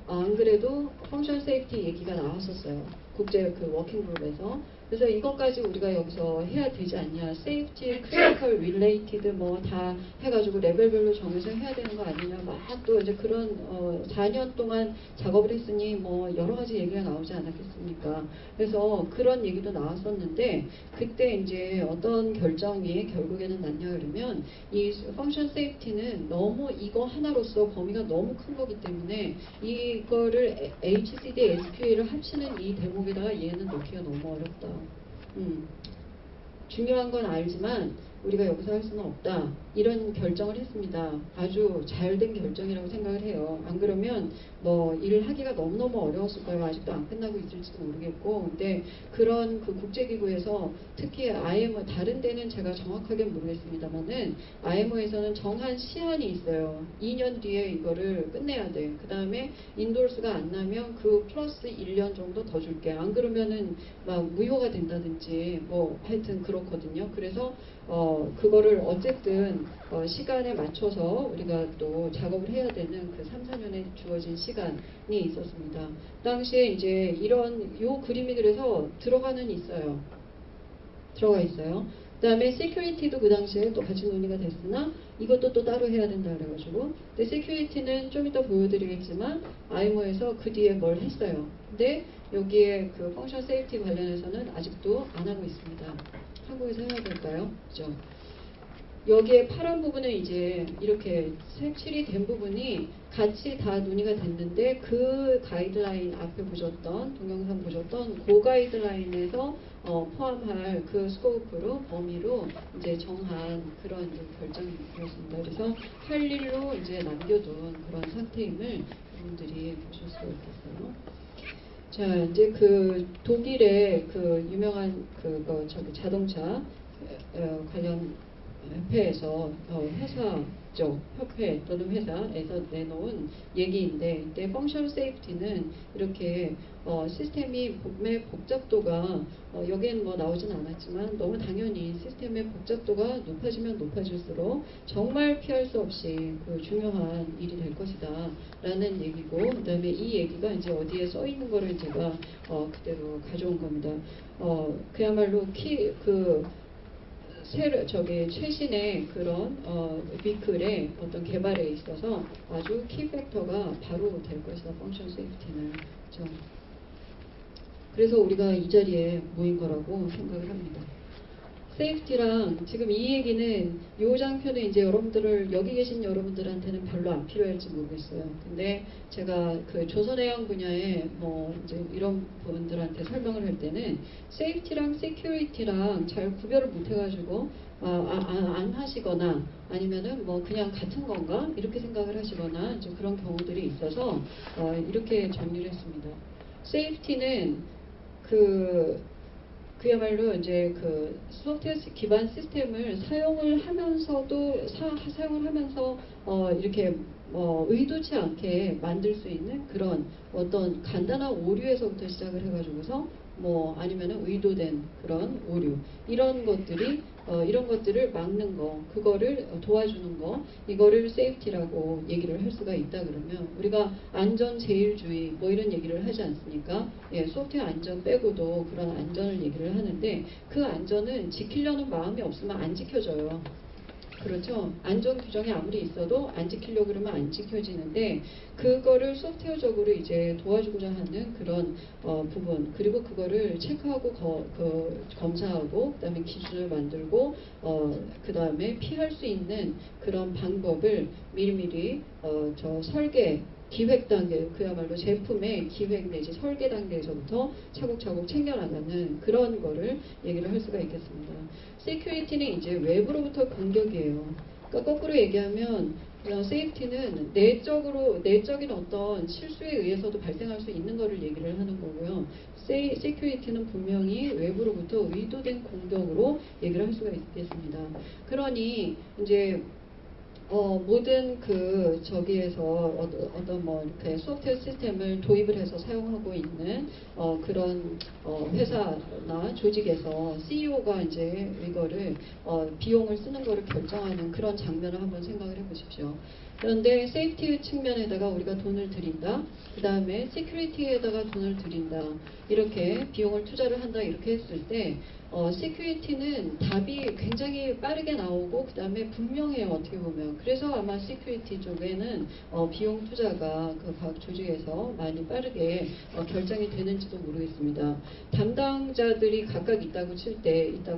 안 그래도 펑션 세이프티 얘기가 나왔었어요. 국제 그 워킹그룹에서. 그래서 이것까지 우리가 여기서 해야 되지 않냐. 세이프티, 크리티컬, 릴레이티드 뭐 다 해가지고 레벨별로 정해서 해야 되는 거 아니냐. 막 또 이제 그런 4년 동안 작업을 했으니 뭐 여러 가지 얘기가 나오지 않았겠습니까. 그래서 그런 얘기도 나왔었는데 그때 이제 어떤 결정이 결국에는 났냐 그러면 이 펑션 세이프티는 너무 이거 하나로서 범위가 너무 큰 거기 때문에 이거를 HCD, SQL을 합치는 이 대목에다가 얘는 넣기가 너무 어렵다. 중요한 건 알지만 우리가 여기서 할 수는 없다. 이런 결정을 했습니다. 아주 잘된 결정이라고 생각을 해요. 안 그러면 뭐 일을 하기가 너무너무 어려웠을 거예요. 아직도 안 끝나고 있을지도 모르겠고. 근데 그런 그 국제기구에서 특히 IMO, 다른 데는 제가 정확하게 모르겠습니다만은 IMO에서는 정한 시한이 있어요. 2년 뒤에 이거를 끝내야 돼. 그 다음에 인도르스가 안 나면 그 플러스 1년 정도 더 줄게. 안 그러면은 막 무효가 된다든지 뭐 하여튼 그렇거든요. 그래서 그거를 어쨌든 시간에 맞춰서 우리가 또 작업을 해야 되는 그 3, 4년에 주어진 시간이 있었습니다. 당시에 이제 요 그림이 그래서 들어가 있어요. 그 다음에 세큐리티도 그 당시에 또 같이 논의가 됐으나 이것도 또 따로 해야 된다 그래가지고 근데 세큐리티는 좀 이따 보여드리겠지만 IMO에서 그 뒤에 뭘 했어요. 근데 여기에 그 펑션 세이프티 관련해서는 아직도 안 하고 있습니다. 한국에서 해야 될까요? 그죠? 여기에 파란 부분은 이제 이렇게 색칠이 된 부분이 같이 다 논의가 됐는데 그 가이드라인 앞에 보셨던 동영상 보셨던 그 가이드라인에서 포함할 그 스코프로 범위로 이제 정한 그런 이제 결정이었습니다. 그래서 할 일로 이제 남겨둔 그런 상태임을 여러분들이 보실 수가 있겠어요. 자, 이제 그 독일의 그 유명한 자동차 관련 협회에서 회사죠. 협회 또는 회사에서 내놓은 얘기인데 이때 펑션 세이프티는 이렇게 시스템의 복잡도가 여기엔 뭐 나오진 않았지만 너무 당연히 시스템의 복잡도가 높아지면 높아질수록 정말 피할 수 없이 그 중요한 일이 될 것이다 라는 얘기고 그 다음에 이 얘기가 이제 어디에 써 있는 거를 제가 그대로 가져온 겁니다. 그야말로 최신의 그런 비클의 어떤 개발에 있어서 아주 키 팩터가 바로 될 것이다. 펑션 세이프티는. 그렇죠? 그래서 우리가 이 자리에 모인 거라고 생각을 합니다. 세이프티랑 지금 이 얘기는 요 장표는 이제 여기 계신 여러분들한테는 별로 안 필요할지 모르겠어요. 근데 제가 그 조선해양 분야에 뭐 이제 이런 분들한테 설명을 할 때는 세이프티랑 세큐리티랑 잘 구별을 못 해가지고 안 하시거나 아니면은 뭐 그냥 같은 건가 이렇게 생각을 하시거나 이제 그런 경우들이 있어서 이렇게 정리를 했습니다. 세이프티는 그야말로 이제 그 소프트웨어 기반 시스템을 사용을 하면서 이렇게 의도치 않게 만들 수 있는 그런 어떤 간단한 오류에서부터 시작을 해가지고서 아니면은 의도된 그런 오류 이런 것들을 막는 거, 그거를 도와주는 거, 이거를 세이프티라고 얘기를 할 수가 있다 그러면 우리가 안전 제일주의 이런 얘기를 하지 않습니까? 예, 소프트웨어 안전 빼고도 그런 안전을 얘기를 하는데 그 안전은 지키려는 마음이 없으면 안 지켜져요. 그렇죠. 안전 규정이 아무리 있어도 안 지키려고 그러면 안 지켜지는데 그거를 소프트웨어적으로 이제 도와주고자 하는 그런 부분, 그리고 그거를 체크하고 검사하고 그다음에 기준을 만들고 그다음에 피할 수 있는 그런 방법을 미리미리 설계 기획 단계, 그야말로 제품의 기획 내지 설계 단계에서부터 차곡차곡 챙겨나가는 그런 거를 얘기를 할 수가 있겠습니다. 시큐리티는 이제 외부로부터 공격이에요. 그러니까 거꾸로 얘기하면 세이프티는 내적인 어떤 실수에 의해서도 발생할 수 있는 거를 얘기를 하는 거고요. 시큐리티는 분명히 외부로부터 의도된 공격으로 얘기를 할 수가 있겠습니다. 그러니 이제 모든 저기에서 어떤 이렇게 소프트웨어 시스템을 도입을 해서 사용하고 있는 그런 회사나 조직에서 CEO가 이제 이거를 비용을 쓰는 거를 결정하는 그런 장면을 한번 생각을 해보십시오. 그런데 세이프티 측면에다가 우리가 돈을 들인다. 그 다음에 시큐리티에다가 돈을 들인다. 이렇게 비용을 투자를 한다. 이렇게 했을 때 시큐리티는 답이 굉장히 빠르게 나오고 그 다음에 분명해요. 어떻게 보면. 그래서 아마 시큐리티 쪽에는 비용 투자가 각 조직에서 많이 빠르게 결정이 되는지도 모르겠습니다. 담당자들이 각각 있다고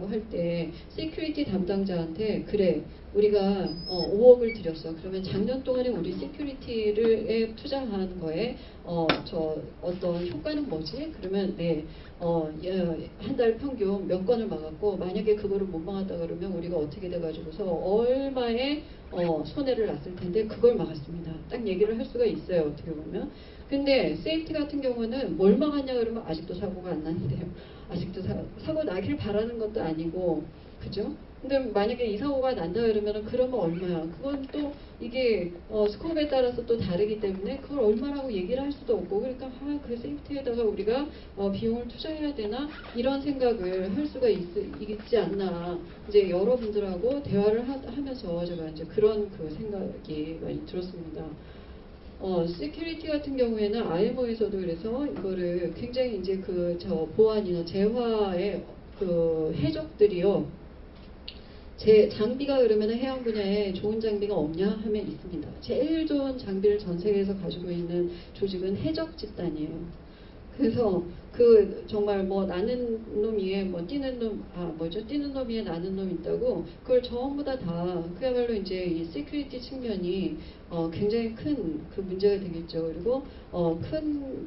할 때 시큐리티 담당자한테 그래 우리가 5억을 들였어. 그러면 작년 동안에 우리 시큐리티를 투자한 거에 어떤 효과는 뭐지? 그러면 한 달 평균 몇 건을 막았고 만약에 그거를 못 막았다 그러면 우리가 어떻게 돼가지고서 얼마의 손해를 났을 텐데 그걸 막았습니다. 딱 얘기를 할 수가 있어요. 어떻게 보면. 근데 세이프티 같은 경우는 뭘 막았냐 그러면 아직도 사고가 안 났는데요. 아직도 사고 나길 바라는 것도 아니고 그죠? 근데 만약에 이 사고가 난다 그러면은 그러면 얼마야? 그건 또 이게 스코프에 따라서 또 다르기 때문에 그걸 얼마라고 얘기를 할 수도 없고 그러니까 그 세이프티에다가 우리가 비용을 투자해야 되나 이런 생각을 할 수가 있지 않나 이제 여러분들하고 대화를 하면서 제가 이제 그런 생각이 많이 들었습니다. 시큐리티 같은 경우에는 IMO에서도 그래서 이거를 굉장히 이제 보안이나 재화의 해적들이요. 장비가 그러면 해양 분야에 좋은 장비가 없냐 하면 있습니다. 제일 좋은 장비를 전 세계에서 가지고 있는 조직은 해적 집단이에요. 그래서 정말 나는 놈 위에 뛰는 놈 위에 나는 놈 있다고 그걸 전부 다 그야말로 이제 이 시큐리티 측면이 굉장히 큰 문제가 되겠죠. 그리고 큰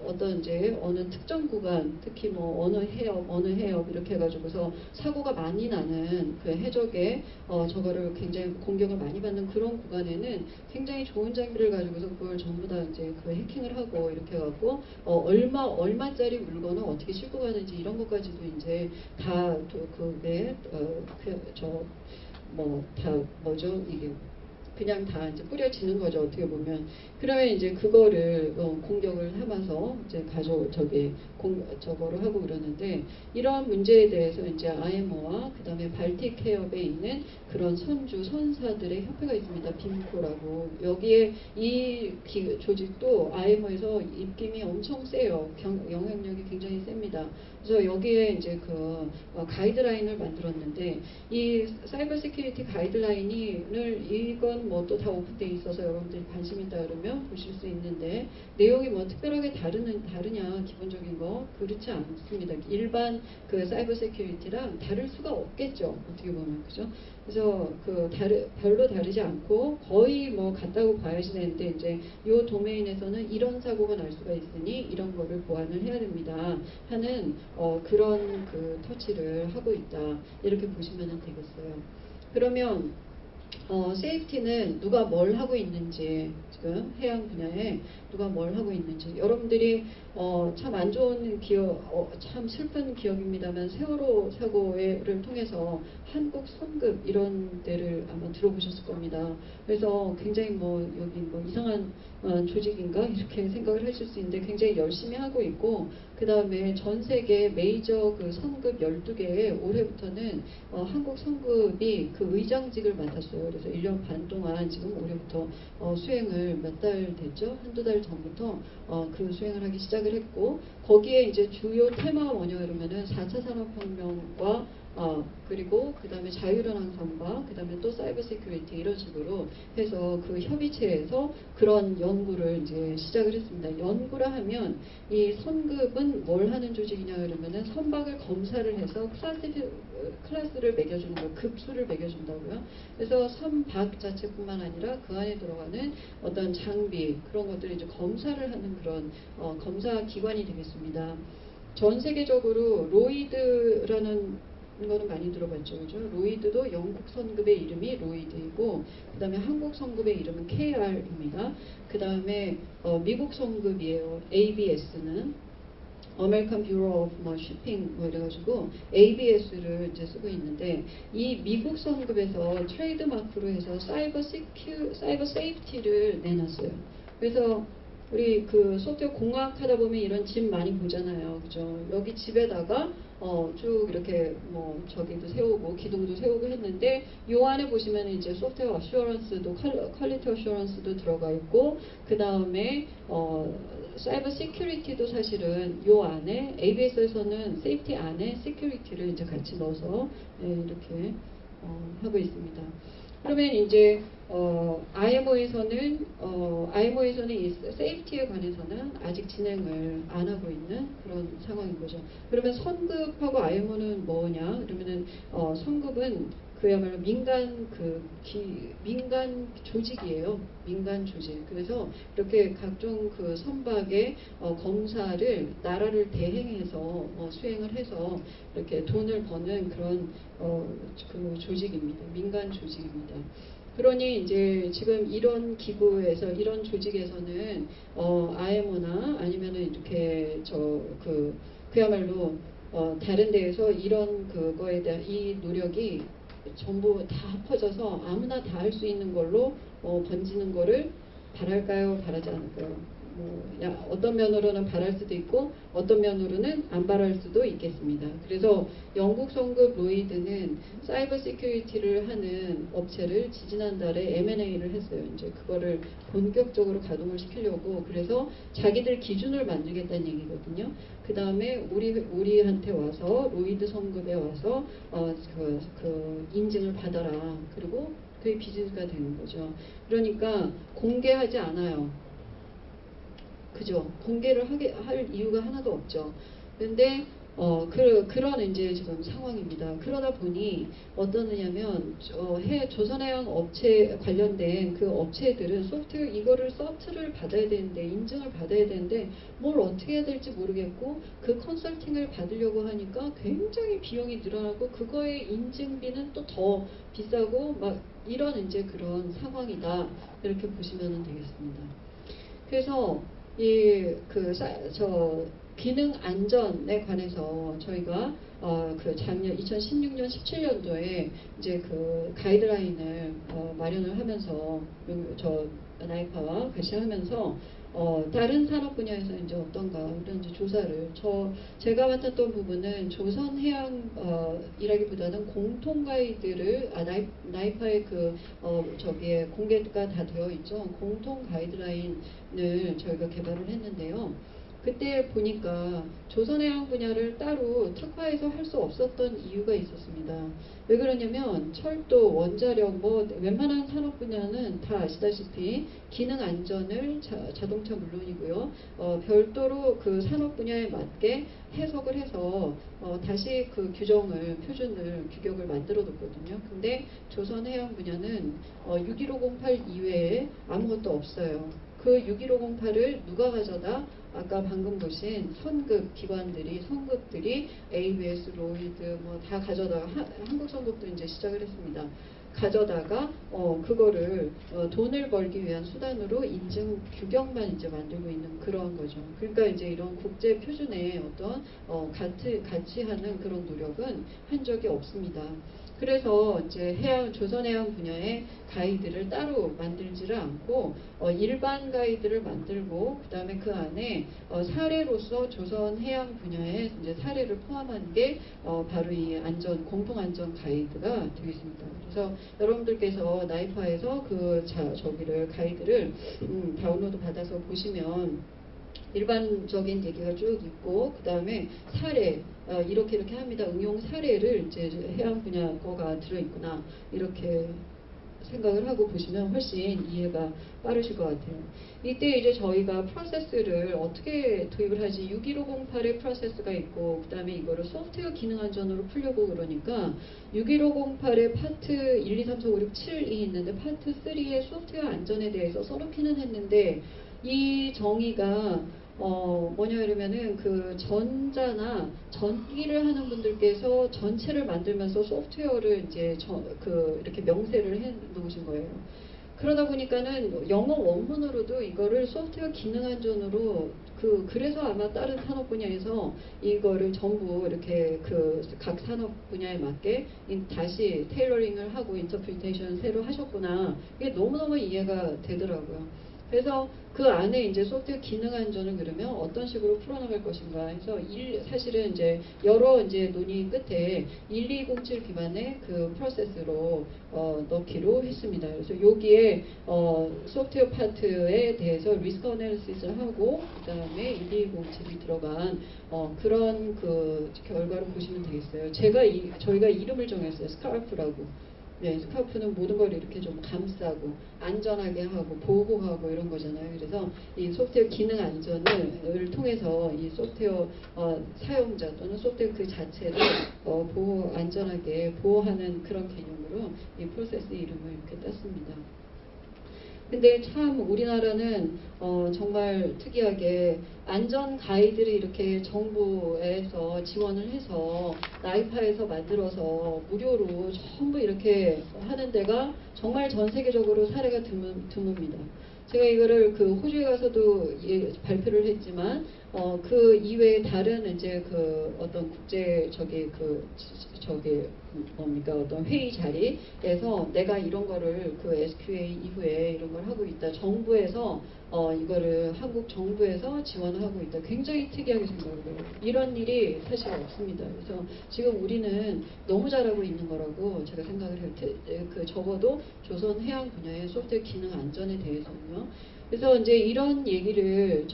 어떤 이제 어느 특정 구간 특히 어느 해협 이렇게 해가지고서 사고가 많이 나는 그 해적의 저거를 굉장히 공격을 많이 받는 그런 구간에는 굉장히 좋은 장비를 가지고서 그걸 전부 다 이제 해킹을 하고 이렇게 해갖고 얼마짜리 물건을 어떻게 싣고 가는지 이런 것까지도 이제 다 이게 그냥 다 이제 뿌려지는 거죠. 어떻게 보면. 그러면 이제 그거를 공격을 하면서 이제 저거를 하고 그러는데 이러한 문제에 대해서 이제 IMO와 그 다음에 발틱 해협에 있는 그런 선사들의 협회가 있습니다. 빔코라고. 여기에 이 조직도 IMO에서 입김이 엄청 세요. 영향력이 굉장히 셉니다. 그래서 여기에 이제 가이드라인을 만들었는데 이 사이버 시큐리티 가이드라인을 이건 또 다 오픈돼 있어서 여러분들이 관심 있다 그러면 보실 수 있는데 내용이 특별하게 다르냐 기본적인 거 그렇지 않습니다. 일반 사이버 시큐리티랑 다를 수가 없겠죠. 어떻게 보면 그죠? 그래서 별로 다르지 않고 거의 같다고 봐야지 되는데 이제 이 도메인에서는 이런 사고가 날 수가 있으니 이런 거를 보완을 해야 됩니다 하는 그런 터치를 하고 있다 이렇게 보시면 되겠어요. 그러면 세이프티는 누가 뭘 하고 있는지 지금 해양 분야에 누가 뭘 하고 있는지. 여러분들이 참 안 좋은 기억, 참 슬픈 기억입니다만 세월호 사고를 통해서 한국 선급 이런 데를 아마 들어보셨을 겁니다. 그래서 굉장히 뭐 여기 뭐 이상한 조직인가 이렇게 생각을 하실 수 있는데 굉장히 열심히 하고 있고, 그 다음에 전 세계 메이저 그 선급 12개에 올해부터는 한국 선급이 그 의장직을 맡았어요. 그래서 1년 반 동안 지금 올해부터 수행을 몇 달 됐죠? 한두 달 전부터 그 수행을 하기 시작을 했고, 거기에 이제 주요 테마가 뭐냐 그러면은 4차 산업혁명과 그리고 그 다음에 자유로운 항상과 그 다음에 또 사이버 시큐리티 이런 식으로 해서 그 협의체에서 그런 연구를 이제 시작을 했습니다. 연구라 하면 이 선급은 뭘 하는 조직이냐 그러면은 선박을 검사를 해서 클래스를 매겨주는 거, 급수를 매겨준다고요. 그래서 선박 자체뿐만 아니라 그 안에 들어가는 어떤 장비 그런 것들을 이제 검사를 하는 그런 검사 기관이 되겠습니다. 전 세계적으로 로이드라는 이거는 많이 들어봤죠, 그죠? 로이드도 영국 선급의 이름이 로이드이고, 그 다음에 한국 선급의 이름은 KR입니다. 그 다음에 미국 선급이에요. ABS는 American Bureau of 뭐 Shipping 뭐 이래가지고 ABS를 이제 쓰고 있는데, 이 미국 선급에서 트레이드 마크로 해서 사이버 세이프티를 내놨어요. 그래서 우리 그 소프트웨어 공학 하다 보면 이런 집 많이 보잖아요. 그죠? 여기 집에다가 쭉 이렇게 뭐 저기도 세우고 기둥도 세우고 했는데, 요 안에 보시면 이제 소프트웨어 어슈어런스도 퀄리티 어슈어런스도 들어가 있고, 그 다음에 사이버 시큐리티도 사실은 요 안에 ABS에서는 세이프티 안에 시큐리티를 이제 같이 넣어서 이렇게 하고 있습니다. 그러면 이제 IMO에서는 이 세이프티에 관해서는 아직 진행을 안 하고 있는 그런 상황인 거죠. 그러면 선급하고 IMO는 뭐냐? 그러면은 선급은 그야말로 민간 조직이에요. 민간 조직. 그래서 이렇게 각종 그 선박의 검사를 나라를 대행해서 수행을 해서 이렇게 돈을 버는 그런 그 조직입니다. 민간 조직입니다. 그러니 이제 지금 이런 기구에서 이런 조직에서는 IMO나 아니면은 이렇게 그야말로 다른 데에서 이런 그거에 대한 이 노력이 전부 다 퍼져서 아무나 다 할 수 있는 걸로 번지는 거를 바랄까요? 바라지 않을까요? 어떤 면으로는 바랄 수도 있고 어떤 면으로는 안 바랄 수도 있겠습니다. 그래서 영국 선급 로이드는 사이버 시큐리티를 하는 업체를 지지난달에 M&A를 했어요. 이제 그거를 본격적으로 가동을 시키려고, 그래서 자기들 기준을 만들겠다는 얘기거든요. 그 다음에 우리한테 와서 로이드 선급에 와서 그 인증을 받아라. 그리고 그게 비즈니스가 되는 거죠. 그러니까 공개하지 않아요. 그죠? 공개를 할 이유가 하나도 없죠. 근데 그런 이제 지금 상황입니다. 그러다 보니 어떠느냐면 조선해양 업체 관련된 그 업체들은 이거를 서트를 받아야 되는데, 인증을 받아야 되는데 뭘 어떻게 해야 될지 모르겠고, 그 컨설팅을 받으려고 하니까 굉장히 비용이 늘어나고 그거의 인증비는 또 더 비싸고 막 이런 이제 그런 상황이다. 이렇게 보시면 되겠습니다. 그래서 기능 안전에 관해서 저희가 그 작년 2016년 17년도에 이제 그 가이드라인을 마련을 하면서 나이파와 같이 하면서 다른 산업 분야에서 이제 어떤가 이런 이제 조사를 제가 맡았던 부분은 조선해양 이라기보다는 공통 가이드를 나이파의 저기에 공개가 다 되어 있죠. 공통 가이드라인을 저희가 개발을 했는데요. 그때 보니까 조선해양 분야를 따로 특화해서 할 수 없었던 이유가 있었습니다. 왜 그러냐면 철도, 원자력, 웬만한 산업 분야는 다 아시다시피 기능 안전을 자동차 물론이고요. 별도로 그 산업 분야에 맞게 해석을 해서 다시 그 규격을 만들어 뒀거든요. 근데 조선해양 분야는 61508 이외에 아무것도 없어요. 그 61508을 누가 가져다 아까 방금 보신 선급들이 ABS, 로이드 다 가져다가 한국 선급도 이제 시작을 했습니다. 가져다가 그거를 돈을 벌기 위한 수단으로 인증 규격만 이제 만들고 있는 그런 거죠. 그러니까 이제 이런 국제 표준에 어떤 같이 하는 그런 노력은 한 적이 없습니다. 그래서 이제 조선해양 분야의 가이드를 따로 만들지를 않고 일반 가이드를 만들고 그다음에 그 안에 사례로서 조선해양 분야의 이제 사례를 포함한 게 바로 이 공동 안전 가이드가 되겠습니다. 그래서 여러분들께서 나이파에서 저기를 가이드를 다운로드 받아서 보시면 일반적인 얘기가 쭉 있고 그 다음에 사례 이렇게 합니다. 응용 사례를 이제 해양 분야 거가 들어있구나 이렇게 생각을 하고 보시면 훨씬 이해가 빠르실 것 같아요. 이때 이제 저희가 프로세스를 어떻게 도입을 하지 61508의 프로세스가 있고 그 다음에 이거를 소프트웨어 기능 안전으로 풀려고 그러니까 61508의 파트 1, 2, 3, 4, 5, 6, 7이 있는데 파트 3의 소프트웨어 안전에 대해서 써놓기는 했는데 이 정의가 뭐냐 이러면은 그 전자나 전기를 하는 분들께서 전체를 만들면서 소프트웨어를 이제 이렇게 명세를 해 놓으신 거예요. 그러다 보니까는 영어 원문으로도 이거를 소프트웨어 기능 안전으로 그래서 아마 다른 산업 분야에서 이거를 전부 이렇게 각 산업 분야에 맞게 다시 테일러링을 하고 인터프리테이션 새로 하셨구나. 이게 너무너무 이해가 되더라고요. 그래서 그 안에 이제 소프트웨어 기능 안전을 그러면 어떤 식으로 풀어나갈 것인가 해서 사실은 이제 여러 이제 논의 끝에 1207 기반의 그 프로세스로 넣기로 했습니다. 그래서 여기에 소프트웨어 파트에 대해서 리스크 어널리시스를 하고 그 다음에 1207이 들어간 그런 결과를 보시면 되겠어요. 저희가 이름을 정했어요. 스카프라고. 네, 스카프는 모든 걸 이렇게 좀 감싸고 안전하게 하고 보호하고 이런 거잖아요. 그래서 이 소프트웨어 기능 안전을 통해서 이 소프트웨어 사용자 또는 소프트웨어 그 자체를 안전하게 보호하는 그런 개념으로 이 프로세스 이름을 이렇게 땄습니다. 근데 참 우리나라는 정말 특이하게 안전 가이드를 이렇게 정부에서 지원을 해서 나이파에서 만들어서 무료로 전부 이렇게 하는 데가 정말 전 세계적으로 사례가 드뭅니다. 제가 이거를 호주에 가서도 발표를 했지만 그 이외에 다른 이제 어떤 국제 어떤 회의 자리에서 내가 이런 거를 SQA 이후에 이런 걸 하고 있다. 정부에서 이거를 한국 정부에서 지원을 하고 있다. 굉장히 특이하게 생각을 해요. 이런 일이 사실 없습니다. 그래서 지금 우리는 너무 잘하고 있는 거라고 제가 생각을 해요. 적어도 조선 해양 분야의 소프트웨어 기능 안전에 대해서는요. 그래서 이제 이런 얘기를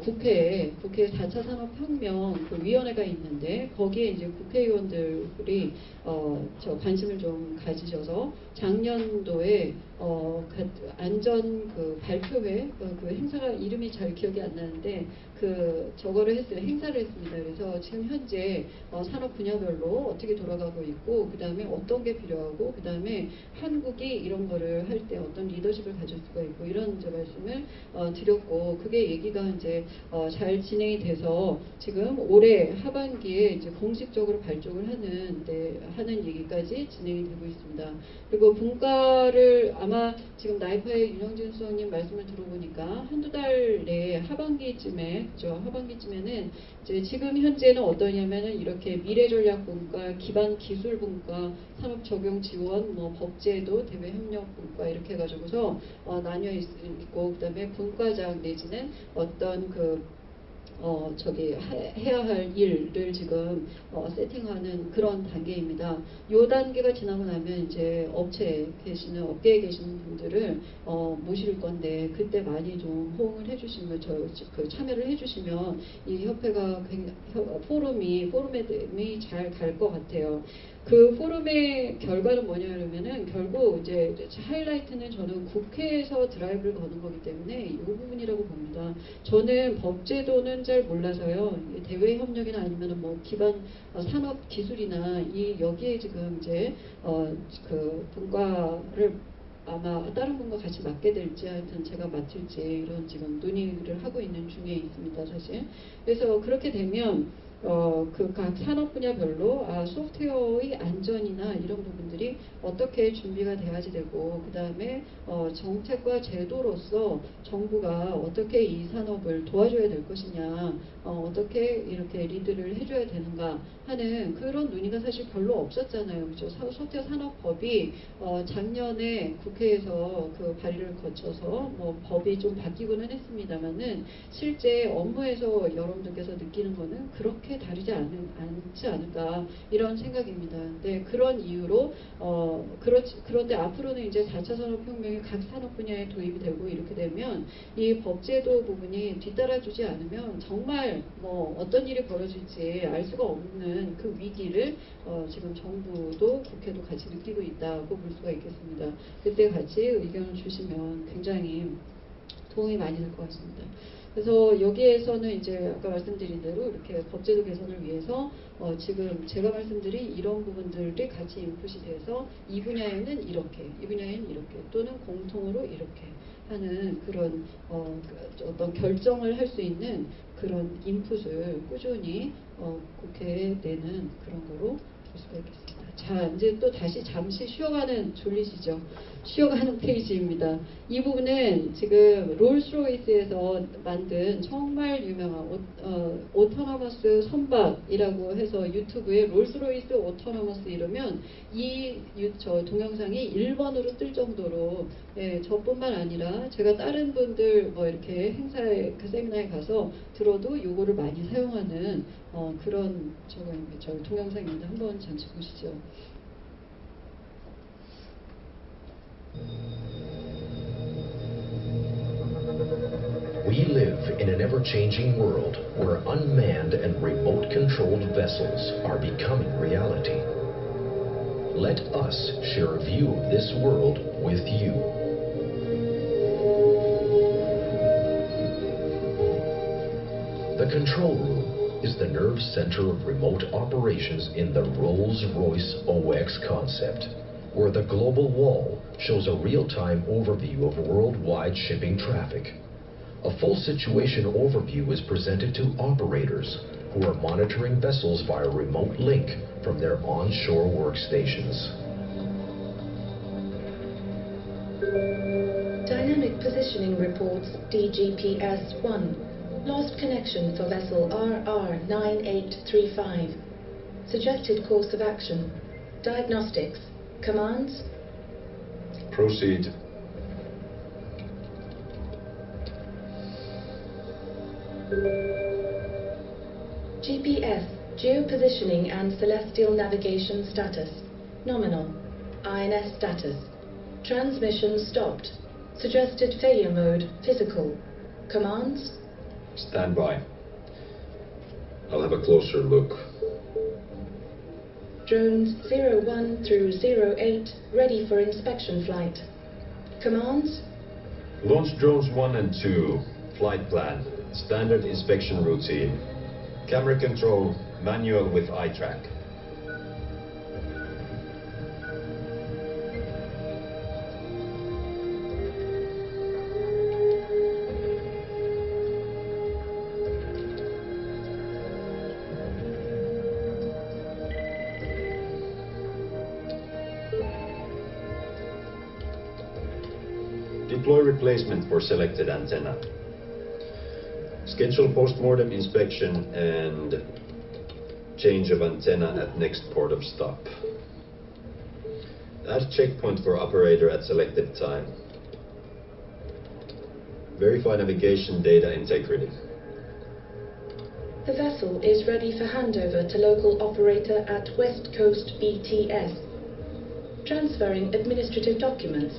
국회 4차 산업혁명 위원회가 있는데 거기에 이제 국회의원들이 관심을 좀 가지셔서 작년도에 안전 발표회 행사가 이름이 잘 기억이 안 나는데 저거를 했어요. 행사를 했습니다. 그래서 지금 현재 산업 분야별로 어떻게 돌아가고 있고 그 다음에 어떤 게 필요하고 그 다음에 한국이 이런 거를 할 때 어떤 리더십을 가질 수가 있고 이런 이제 말씀을 드렸고 그게 얘기가 이제 잘 진행이 돼서 지금 올해 하반기에 이제 공식적으로 발족을 하는 얘기까지 진행이 되고 있습니다. 그리고 분과를 아마 지금 나이파의 윤영진 수석님 말씀을 들어보니까 한두 달 내에 하반기쯤에는 이제 지금 현재는 어떠냐면은 이렇게 미래전략 분과, 기반 기술 분과, 산업 적용 지원, 법제도, 대외 협력 분과 이렇게 해가지고서 나뉘어 있고 그다음에 분과장 내지는 어떤 해야 할 일을 지금 세팅하는 그런 단계입니다. 이 단계가 지나고 나면 이제 업계에 계시는 분들을 모실 건데 그때 많이 좀 호응을 해주시면 참여를 해주시면 이 협회가 포럼이 잘 갈 것 같아요. 그 포럼의 결과는 뭐냐 그러면은 결국 이제 하이라이트는 저는 국회에서 드라이브를 거는 거기 때문에 이 부분이라고 봅니다. 저는 법제도는 잘 몰라서요. 대외 협력이나 아니면은 기반 산업 기술이나 여기에 지금 이제 분과를 아마 다른 분과 같이 맡게 될지 하여튼 제가 맡을지 이런 지금 논의를 하고 있는 중에 있습니다. 사실. 그래서 그렇게 되면 그 각 산업 분야별로 소프트웨어의 안전이나 이런 부분들이 어떻게 준비가 돼야지 되고 그 다음에 정책과 제도로서 정부가 어떻게 이 산업을 도와줘야 될 것이냐, 어떻게 이렇게 리드를 해줘야 되는가 하는 그런 논의가 사실 별로 없었잖아요. 그죠? 소프트웨어 산업법이 작년에 국회에서 그 발의를 거쳐서 뭐 법이 좀 바뀌고는 했습니다만은 실제 업무에서 여러분들께서 느끼는 거는 그렇게 다르지 않지 않을까 이런 생각입니다. 네, 그런 이유로 그런데 앞으로는 이제 4차 산업혁명이 각 산업 분야에 도입이 되고 이렇게 되면 이 법제도 부분이 뒤따라주지 않으면 정말 뭐 어떤 일이 벌어질지 알 수가 없는 그 위기를 지금 정부도 국회도 같이 느끼고 있다고 볼 수가 있겠습니다. 그때 같이 의견을 주시면 굉장히 도움이 많이 될 것 같습니다. 그래서 여기에서는 이제 아까 말씀드린 대로 이렇게 법제도 개선을 위해서 지금 제가 말씀드린 이런 부분들이 같이 인풋이 돼서 이 분야에는 이렇게, 이 분야에는 이렇게, 또는 공통으로 이렇게 하는 그런 어떤 결정을 할 수 있는 그런 인풋을 꾸준히 국회에 내는 그런 거로 볼 수가 있겠습니다. 자, 이제 또 다시 잠시 쉬어가는, 졸리시죠? 쉬어가는 페이지입니다. 이 부분은 지금 롤스로이스에서 만든 정말 유명한 오토너머스 선박이라고 해서 유튜브에 롤스로이스 오토너머스 이러면 저 동영상이 1번으로 뜰 정도로, 예, 저뿐만 아니라 제가 다른 분들 뭐 이렇게 행사에, 그 세미나에 가서 들어도 요거를 많이 사용하는 그런 저 동영상입니다. 한번 잠시 보시죠. We live in an ever-changing world where unmanned and remote-controlled vessels are becoming reality. Let us share a view of this world with you. The control room is the nerve center of remote operations in the Rolls-Royce OX concept, where the global wall shows a real-time overview of worldwide shipping traffic. A full situation overview is presented to operators who are monitoring vessels via remote link from their onshore workstations. Dynamic Positioning Reports DGPS-1. Lost connection for vessel RR9835. Suggested course of action. Diagnostics. Commands? Proceed. GPS, Geopositioning and Celestial Navigation Status. Nominal. INS status. Transmission stopped. Suggested failure mode, physical. Commands? Stand by. I'll have a closer look. Drones 01 through 08 ready for inspection flight. Commands? Launch drones 1 and 2. Flight plan. Standard inspection routine. Camera control. Manual with eye track. Deploy replacement for selected antenna. Schedule post-mortem inspection and change of antenna at next port of stop. Add checkpoint for operator at selected time. Verify navigation data integrity. The vessel is ready for handover to local operator at West Coast BTS. Transferring administrative documents.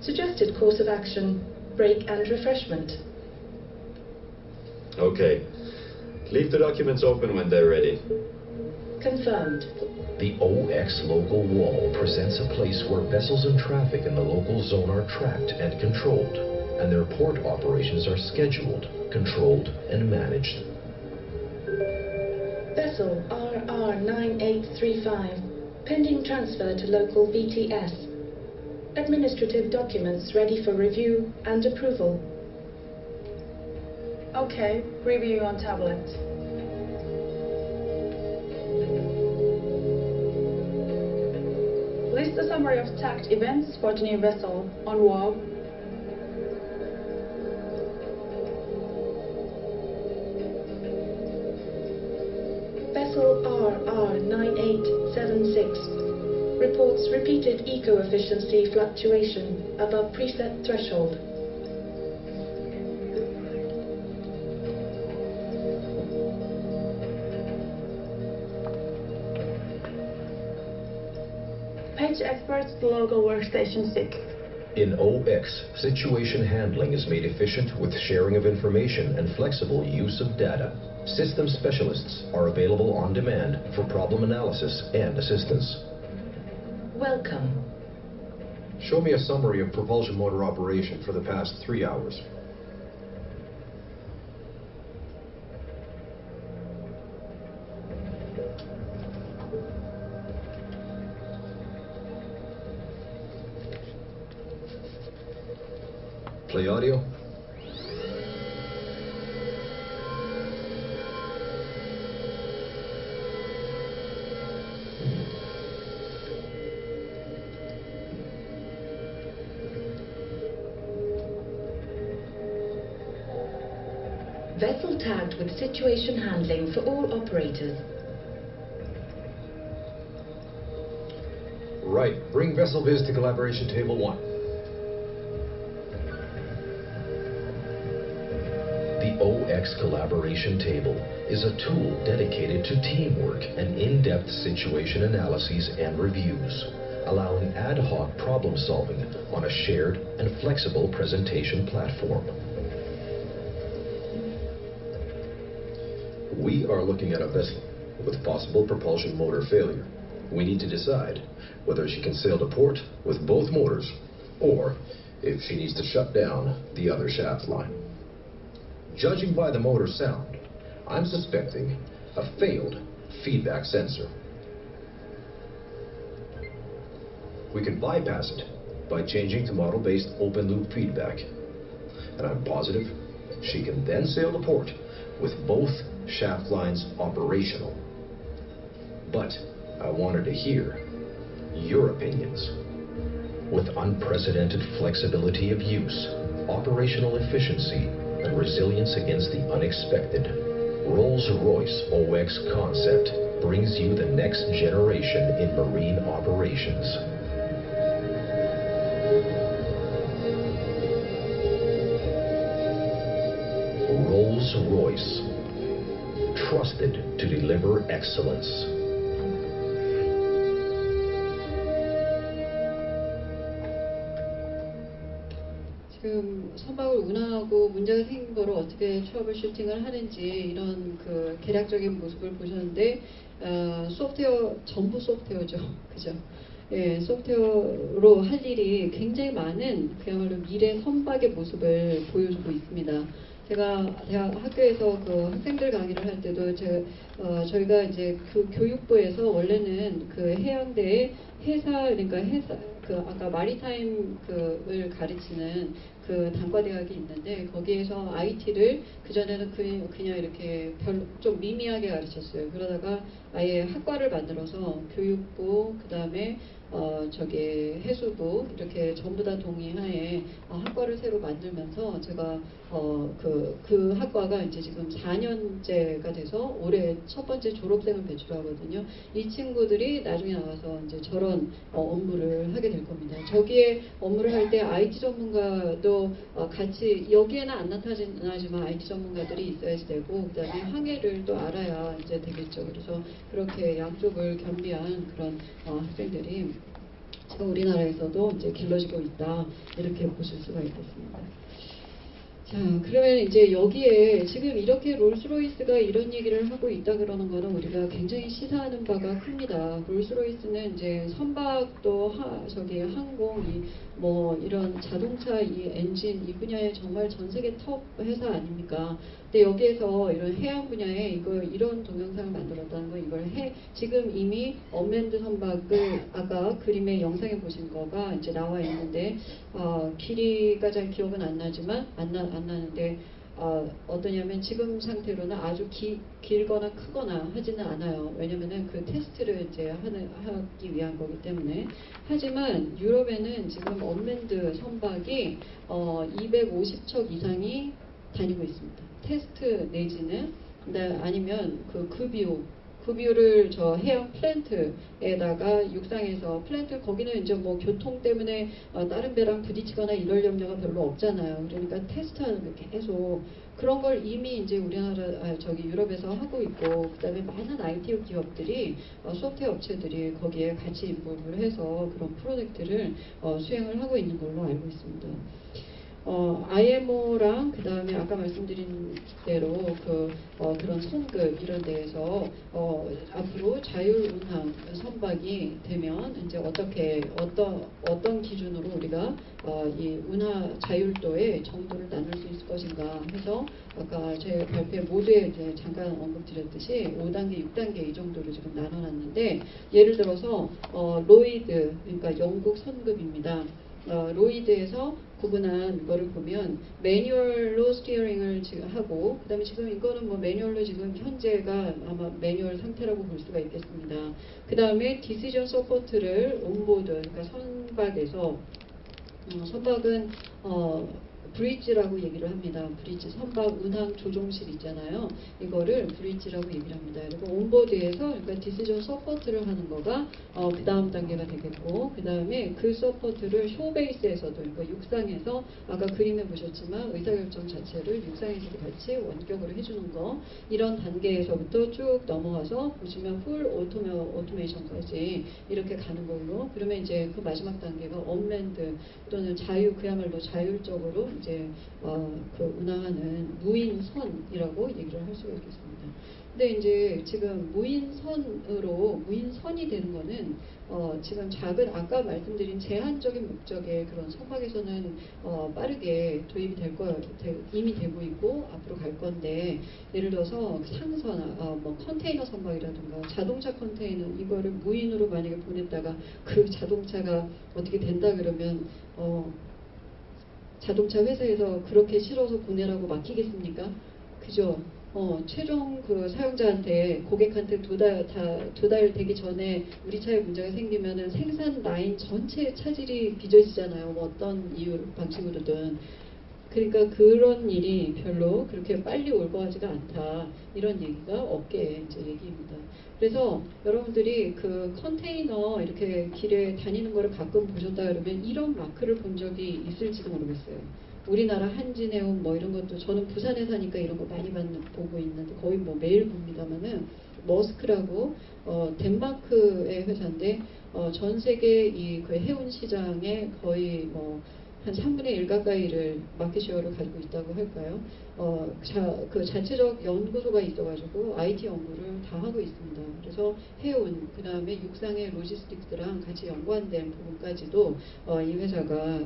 Suggested course of action, break and refreshment. Okay. Leave the documents open when they're ready. Confirmed. The OX local wall presents a place where vessels and traffic in the local zone are tracked and controlled, and their port operations are scheduled, controlled, and managed. Vessel RR9835, pending transfer to local BTS. Administrative documents ready for review and approval. Okay, review on tablet. summary of tagged events for the new vessel on WOW. Vessel RR9876 reports repeated eco-efficiency fluctuation above preset threshold. Page experts to local workstation 6. In OX, situation handling is made efficient with sharing of information and flexible use of data. System specialists are available on demand for problem analysis and assistance. Welcome. Show me a summary of propulsion motor operation for the past 3 hours. Play audio. Vessel tagged with situation handling for all operators. Right. Bring vessel viz to collaboration table 1. The OX collaboration table is a tool dedicated to teamwork and in-depth situation analyses and reviews, allowing ad hoc problem solving on a shared and flexible presentation platform. We are looking at a vessel with possible propulsion motor failure. We need to decide whether she can sail to port with both motors or if she needs to shut down the other shaft line. Judging by the motor sound, I'm suspecting a failed feedback sensor. We can bypass it by changing to model-based open-loop feedback. And I'm positive she can then sail to port with both shaft lines operational. But I wanted to hear your opinions. With unprecedented flexibility of use, operational efficiency, and resilience against the unexpected, Rolls-Royce OX concept brings you the next generation in marine operations. Rolls-Royce, trusted to deliver excellence. 지금 선박을 운항하고 문제가 생긴 거를 어떻게 트러블 슈팅을 하는지 이런 그 계략적인 모습을 보셨는데 소프트웨어 전부 소프트웨어죠, 그죠? 예, 소프트웨어로 할 일이 굉장히 많은 그야말로 미래 선박의 모습을 보여주고 있습니다. 제가 학교에서 그 학생들 강의를 할 때도 저희가 이제 그 교육부에서 원래는 그 해양대의 그러니까 그 아까 마리타임 그을 가르치는 그 단과대학이 있는데 거기에서 IT를 그전에는 그냥 이렇게 좀 미미하게 가르쳤어요. 그러다가 아예 학과를 만들어서 교육부 그다음에 해수부 이렇게 전부 다 동의하에 학과를 새로 만들면서 제가 그 학과가 이제 지금 4년째가 돼서 올해 첫 번째 졸업생을 배출하거든요. 이 친구들이 나중에 나가서 이제 저런 업무를 하게 될 겁니다. 저기에 업무를 할 때 IT 전문가도 같이 여기에는 안 나타나지만 IT 전문가들이 있어야지 되고 그다음에 항해를 또 알아야 이제 되겠죠. 그래서 그렇게 양쪽을 겸비한 그런 학생들이 지금 우리나라에서도 이제 길러지고 있다 이렇게 보실 수가 있겠습니다. 자, 그러면 이제 여기에 지금 이렇게 롤스로이스가 이런 얘기를 하고 있다 그러는 거는 우리가 굉장히 시사하는 바가 큽니다. 롤스로이스는 이제 선박도 항공, 뭐 이런 자동차 이 엔진 이 분야에 정말 전 세계 톱 회사 아닙니까? 근데 여기에서 이런 해양 분야에 이런 동영상을 만들었다는 건 지금 이미 언맨드 선박을 아까 그림의 영상에 보신 거가 이제 나와 있는데 길이가 잘 기억은 안 나는데 어떠냐면 지금 상태로는 아주 길거나 크거나 하지는 않아요. 왜냐면은 그 테스트를 이제 하기 위한 거기 때문에. 하지만 유럽에는 지금 언맨드 선박이 250척 이상이 다니고 있습니다. 테스트 내지는 아니면 그 비율을 저 해양 플랜트에다가 육상에서 플랜트 거기는 이제 뭐 교통 때문에 다른 배랑 부딪히거나 이럴 염려가 별로 없잖아요. 그러니까 테스트하는 게 계속 그런 걸 이미 이제 우리나라 저기 유럽에서 하고 있고 그다음에 많은 IT 기업들이 소프트웨어 업체들이 거기에 같이 인볼브를 해서 그런 프로젝트를 수행을 하고 있는 걸로 알고 있습니다. IMO랑 그 다음에 아까 말씀드린 대로 그런 선급 이런 데에서 앞으로 자율운항 선박이 되면 이제 어떤 기준으로 우리가 이 운하 자율도의 정도를 나눌 수 있을 것인가 해서 아까 제 발표 모두에 이제 잠깐 언급드렸듯이 5단계, 6단계 이 정도로 지금 나눠놨는데 예를 들어서 로이드 그러니까 영국 선급입니다. 로이드에서 구분한 거를 보면 매뉴얼로 스티어링을 지금 하고 그 다음에 지금 이거는 뭐 매뉴얼로 지금 현재가 아마 매뉴얼 상태라고 볼 수가 있겠습니다. 그 다음에 디시전 서포트를 온보드 그러니까 선박에서 선박은 브릿지라고 얘기를 합니다. 브릿지, 선박 운항 조종실 있잖아요. 이거를 브릿지라고 얘기를 합니다. 그리고 온보드에서 그러니까 디시전 서포트를 하는 거가 그 다음 단계가 되겠고 그 다음에 그 서포트를 쇼베이스에서도 그러니까 육상에서 아까 그림에 보셨지만 의사결정 자체를 육상에서도 같이 원격으로 해주는 거 이런 단계에서부터 쭉 넘어가서 보시면 풀 오토메이션까지 이렇게 가는 걸로 그러면 이제 그 마지막 단계가 언맨드 또는 그야말로 자율적으로 이제 그 운항하는 무인선이라고 얘기를 할 수가 있겠습니다. 근데 이제 지금 무인선이 되는 거는 지금 작은 아까 말씀드린 제한적인 목적의 그런 선박에서는 빠르게 도입이 이미 되고 있고 앞으로 갈 건데 예를 들어서 상선, 뭐 컨테이너 선박이라든가 자동차 컨테이너 이거를 무인으로 만약에 보냈다가 그 자동차가 어떻게 된다 그러면 자동차 회사에서 그렇게 실어서 보내라고 맡기겠습니까? 그죠? 최종 그 사용자한테 고객한테 두 달 되기 전에 우리 차에 문제가 생기면은 생산 라인 전체의 차질이 빚어지잖아요. 뭐 어떤 방식으로든. 그러니까 그런 일이 별로 그렇게 빨리 올 것 같지가 않다. 이런 얘기가 업계의 이제 얘기입니다. 그래서 여러분들이 그 컨테이너 이렇게 길에 다니는 거를 가끔 보셨다 그러면 이런 마크를 본 적이 있을지도 모르겠어요. 우리나라 한진해운 뭐 이런 것도 저는 부산에 사니까 이런 거 많이 보고 있는데 거의 뭐 매일 봅니다만은 머스크라고 덴마크의 회사인데 전 세계 그 해운 시장에 거의 뭐 한 3분의 1 가까이를 마켓쉐어를 가지고 있다고 할까요? 그 자체적 연구소가 있어가지고 IT 연구를 다 하고 있습니다. 그래서 해운, 그 다음에 육상의 로지스틱스랑 같이 연관된 부분까지도 이 회사가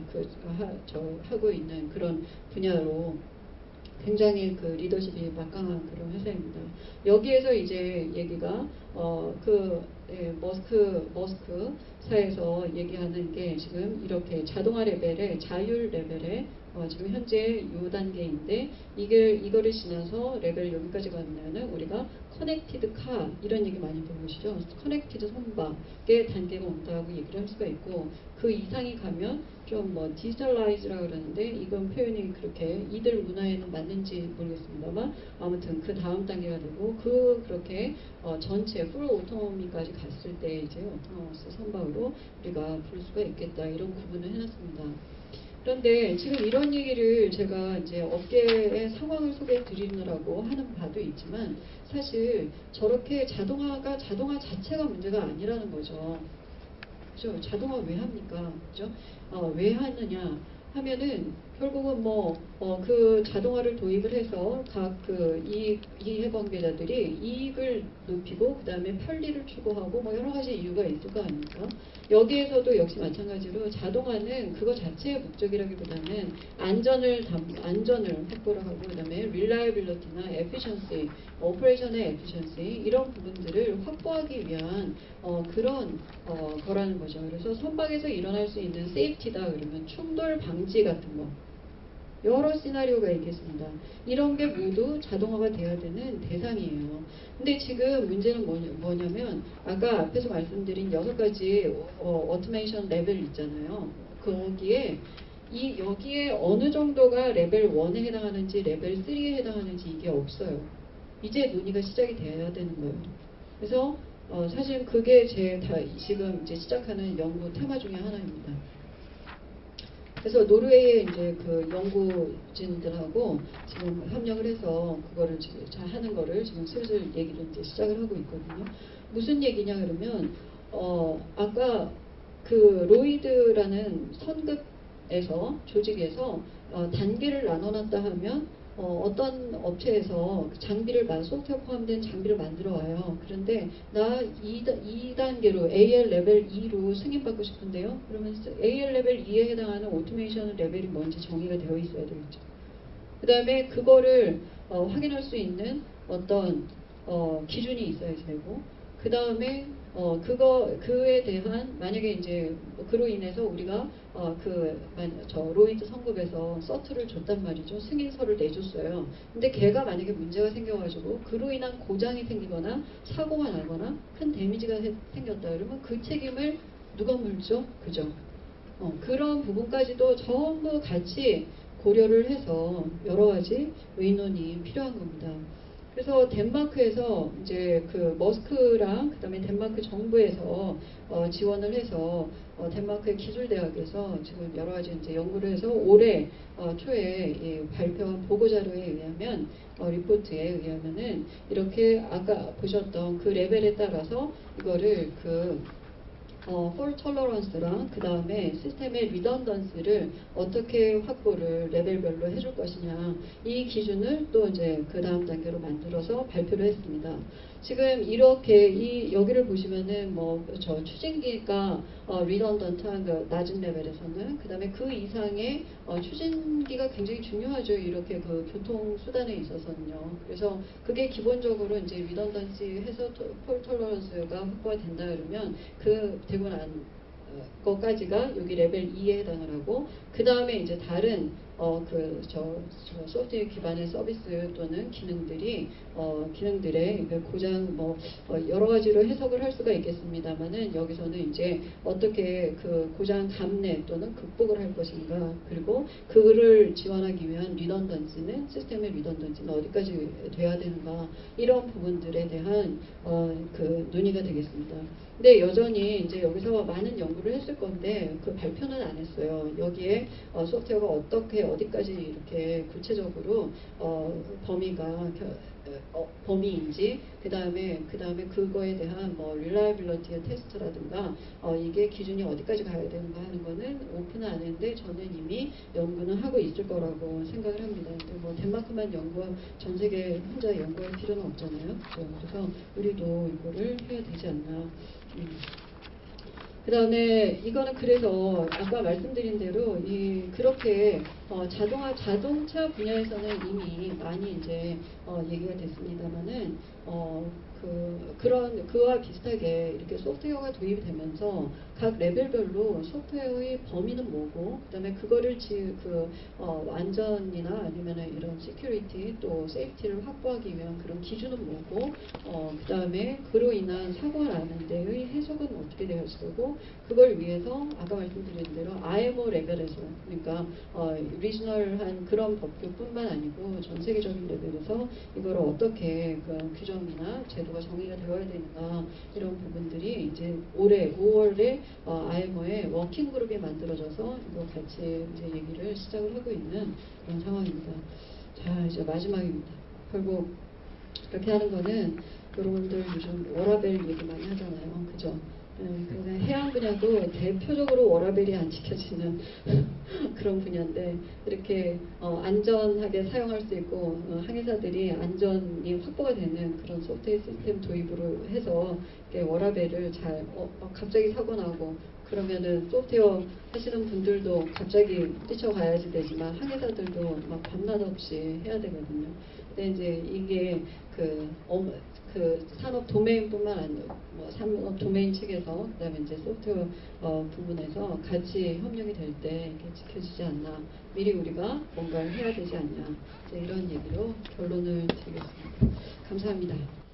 하고 있는 그런 분야로 굉장히 그 리더십이 막강한 그런 회사입니다. 여기에서 이제 얘기가 머스크사에서 얘기하는 게 지금 이렇게 자동화 레벨의 자율 레벨의 지금 현재 요 단계인데 이거를 지나서 레벨 여기까지 가면은 우리가 커넥티드 카 이런 얘기 많이 들어보시죠. 커넥티드 선박의 단계가 온다고 얘기를 할 수가 있고 그 이상이 가면 좀 뭐 디지털라이즈라 그러는데 이건 표현이 그렇게 이들 문화에는 맞는지 모르겠습니다만 아무튼 그 다음 단계가 되고 그렇게 전체 풀 오토노미까지 갔을 때 이제 오토노머스 선박으로 우리가 부를 수가 있겠다 이런 구분을 해놨습니다. 그런데 지금 이런 얘기를 제가 이제 업계의 상황을 소개해 드리느라고 하는 바도 있지만 사실 저렇게 자동화 자체가 문제가 아니라는 거죠. 그죠? 자동화 왜 합니까? 그죠? 왜 하느냐 하면은 결국은 그 자동화를 도입을 해서 각 이해관계자들이 이익을 높이고 그 다음에 편리를 추구하고 뭐 여러 가지 이유가 있을 거 아닙니까? 여기에서도 역시 마찬가지로 자동화는 그거 자체의 목적이라기보다는 안전을 확보를 하고 그 다음에 reliability나 efficiency, 오퍼레이션의 efficiency 이런 부분들을 확보하기 위한 그런 거라는 거죠. 그래서 선박에서 일어날 수 있는 세이프티다 그러면 충돌 방지 같은 거 여러 시나리오가 있겠습니다. 이런 게 모두 자동화가 돼야 되는 대상이에요. 근데 지금 문제는 뭐냐면 아까 앞에서 말씀드린 6가지 오토메이션 레벨 있잖아요. 거기에 여기에 어느 정도가 레벨 1에 해당하는지 레벨 3에 해당하는지 이게 없어요. 이제 논의가 시작이 돼야 되는 거예요. 그래서 사실 그게 지금 이제 시작하는 연구 테마 중에 하나입니다. 그래서 노르웨이의 이제 그 연구진들하고 지금 협력을 해서 그거를 지금 잘 하는 거를 지금 슬슬 얘기를 이제 시작을 하고 있거든요. 무슨 얘기냐 그러면 아까 그 로이드라는 선급에서 조직에서 단계를 나눠놨다 하면 어떤 업체에서 장비를 소프트웨어 포함된 장비를 만들어 와요. 그런데 나 2단계로 AL 레벨 2로 승인받고 싶은데요. 그러면 AL 레벨 2에 해당하는 오토메이션 레벨이 뭔지 정의가 되어 있어야 되겠죠. 그 다음에 그거를 확인할 수 있는 어떤 기준이 있어야 되고, 그 다음에 그에 대한 만약에 이제 그로 인해서 우리가 로이드 성급에서 서트를 줬단 말이죠. 승인서를 내줬어요. 근데 걔가 만약에 문제가 생겨가지고 그로 인한 고장이 생기거나 사고가 나거나 큰 데미지가 생겼다 그러면 그 책임을 누가 물죠? 그죠? 그런 부분까지도 전부 같이 고려를 해서 여러 가지 의논이 필요한 겁니다. 그래서 덴마크에서 이제 그 머스크랑 그다음에 덴마크 정부에서 지원을 해서 덴마크의 기술대학에서 지금 여러 가지 이제 연구를 해서 올해 초에 발표한 보고 자료에 의하면 리포트에 의하면은 이렇게 아까 보셨던 그 레벨에 따라서 이거를 폴 톨러런스랑 그 다음에 시스템의 리던던스를 어떻게 확보를 레벨별로 해줄 것이냐, 이 기준을 또 이제 그 다음 단계로 만들어서 발표를 했습니다. 지금 이렇게 여기를 보시면은 저 추진기가 리던던트한 그 낮은 레벨에서는, 그 다음에 그 이상의 추진기가 굉장히 중요하죠. 이렇게 그 교통 수단에 있어서는요. 그래서 그게 기본적으로 이제 리던던시 해서 폴 톨러런스가 확보가 된다 그러면 그 되고 난 것까지가 여기 레벨 2에 해당을 하고, 그 다음에 이제 다른 소프트웨어 기반의 서비스 또는 기능들의 그 고장 여러 가지로 해석을 할 수가 있겠습니다만은, 여기서는 이제 어떻게 그 고장 감내 또는 극복을 할 것인가, 그리고 그를 지원하기 위한 리던던시는, 시스템의 리던던시는 어디까지 돼야 되는가, 이런 부분들에 대한 그 논의가 되겠습니다. 근데 여전히 이제 여기서 많은 연구를 했을 건데 그 발표는 안 했어요. 여기에 소프트웨어가 어떻게 어디까지 이렇게 구체적으로 범위인지, 그 다음에 그거에 대한 릴라이빌리티 테스트라든가 이게 기준이 어디까지 가야 되는가 하는 거는 오픈은 안 했는데 저는 이미 연구는 하고 있을 거라고 생각을 합니다. 근데 덴마크만 전 세계 혼자 연구할 필요는 없잖아요. 그렇죠? 그래서 우리도 이거를 해야 되지 않나. 그 다음에 이거는 그래서 아까 말씀드린 대로 그렇게 자동차 분야에서는 이미 많이 이제 얘기가 됐습니다만은 그와 비슷하게 이렇게 소프트웨어가 도입이 되면서 각 레벨별로 소프트웨어의 범위는 뭐고, 그다음에 그거를 안전이나 아니면은 이런 시큐리티 또 세이프티를 확보하기 위한 그런 기준은 뭐고, 그다음에 그로 인한 사고가 나는 데의 해석은 어떻게 되어야 되고, 그걸 위해서 아까 말씀드린 대로 IMO 레벨에서, 그러니까 리지널한 그런 법규뿐만 아니고 전 세계적인 레벨에서 이걸 어떻게 규정이나 제도가 정의가 되어야 되는가, 이런 부분들이 이제 올해 5월에 IMO의 워킹 그룹이 만들어져서 이거 같이 이제 얘기를 시작을 하고 있는 그런 상황입니다. 자, 이제 마지막입니다. 결국 이렇게 하는 거는 여러분들 요즘 워라밸 얘기 많이 하잖아요. 그죠? 해양 분야도 대표적으로 워라밸이 안 지켜지는 그런 분야인데, 이렇게 안전하게 사용할 수 있고 항해사들이 안전이 확보가 되는 그런 소프트웨어 시스템 도입으로 해서 이렇게 워라밸을 잘 갑자기 사고 나고 그러면은 소프트웨어 하시는 분들도 갑자기 뛰쳐가야지 되지만 항해사들도 막 밤낮 없이 해야 되거든요. 근데 이제 이게 그 산업 도메인뿐만 아니라 뭐 산업 도메인 측에서 그다음에 이제 소프트웨어 부분에서 같이 협력이 될 때 지켜지지 않나, 미리 우리가 뭔가를 해야 되지 않냐, 이제 이런 얘기로 결론을 드리겠습니다. 감사합니다.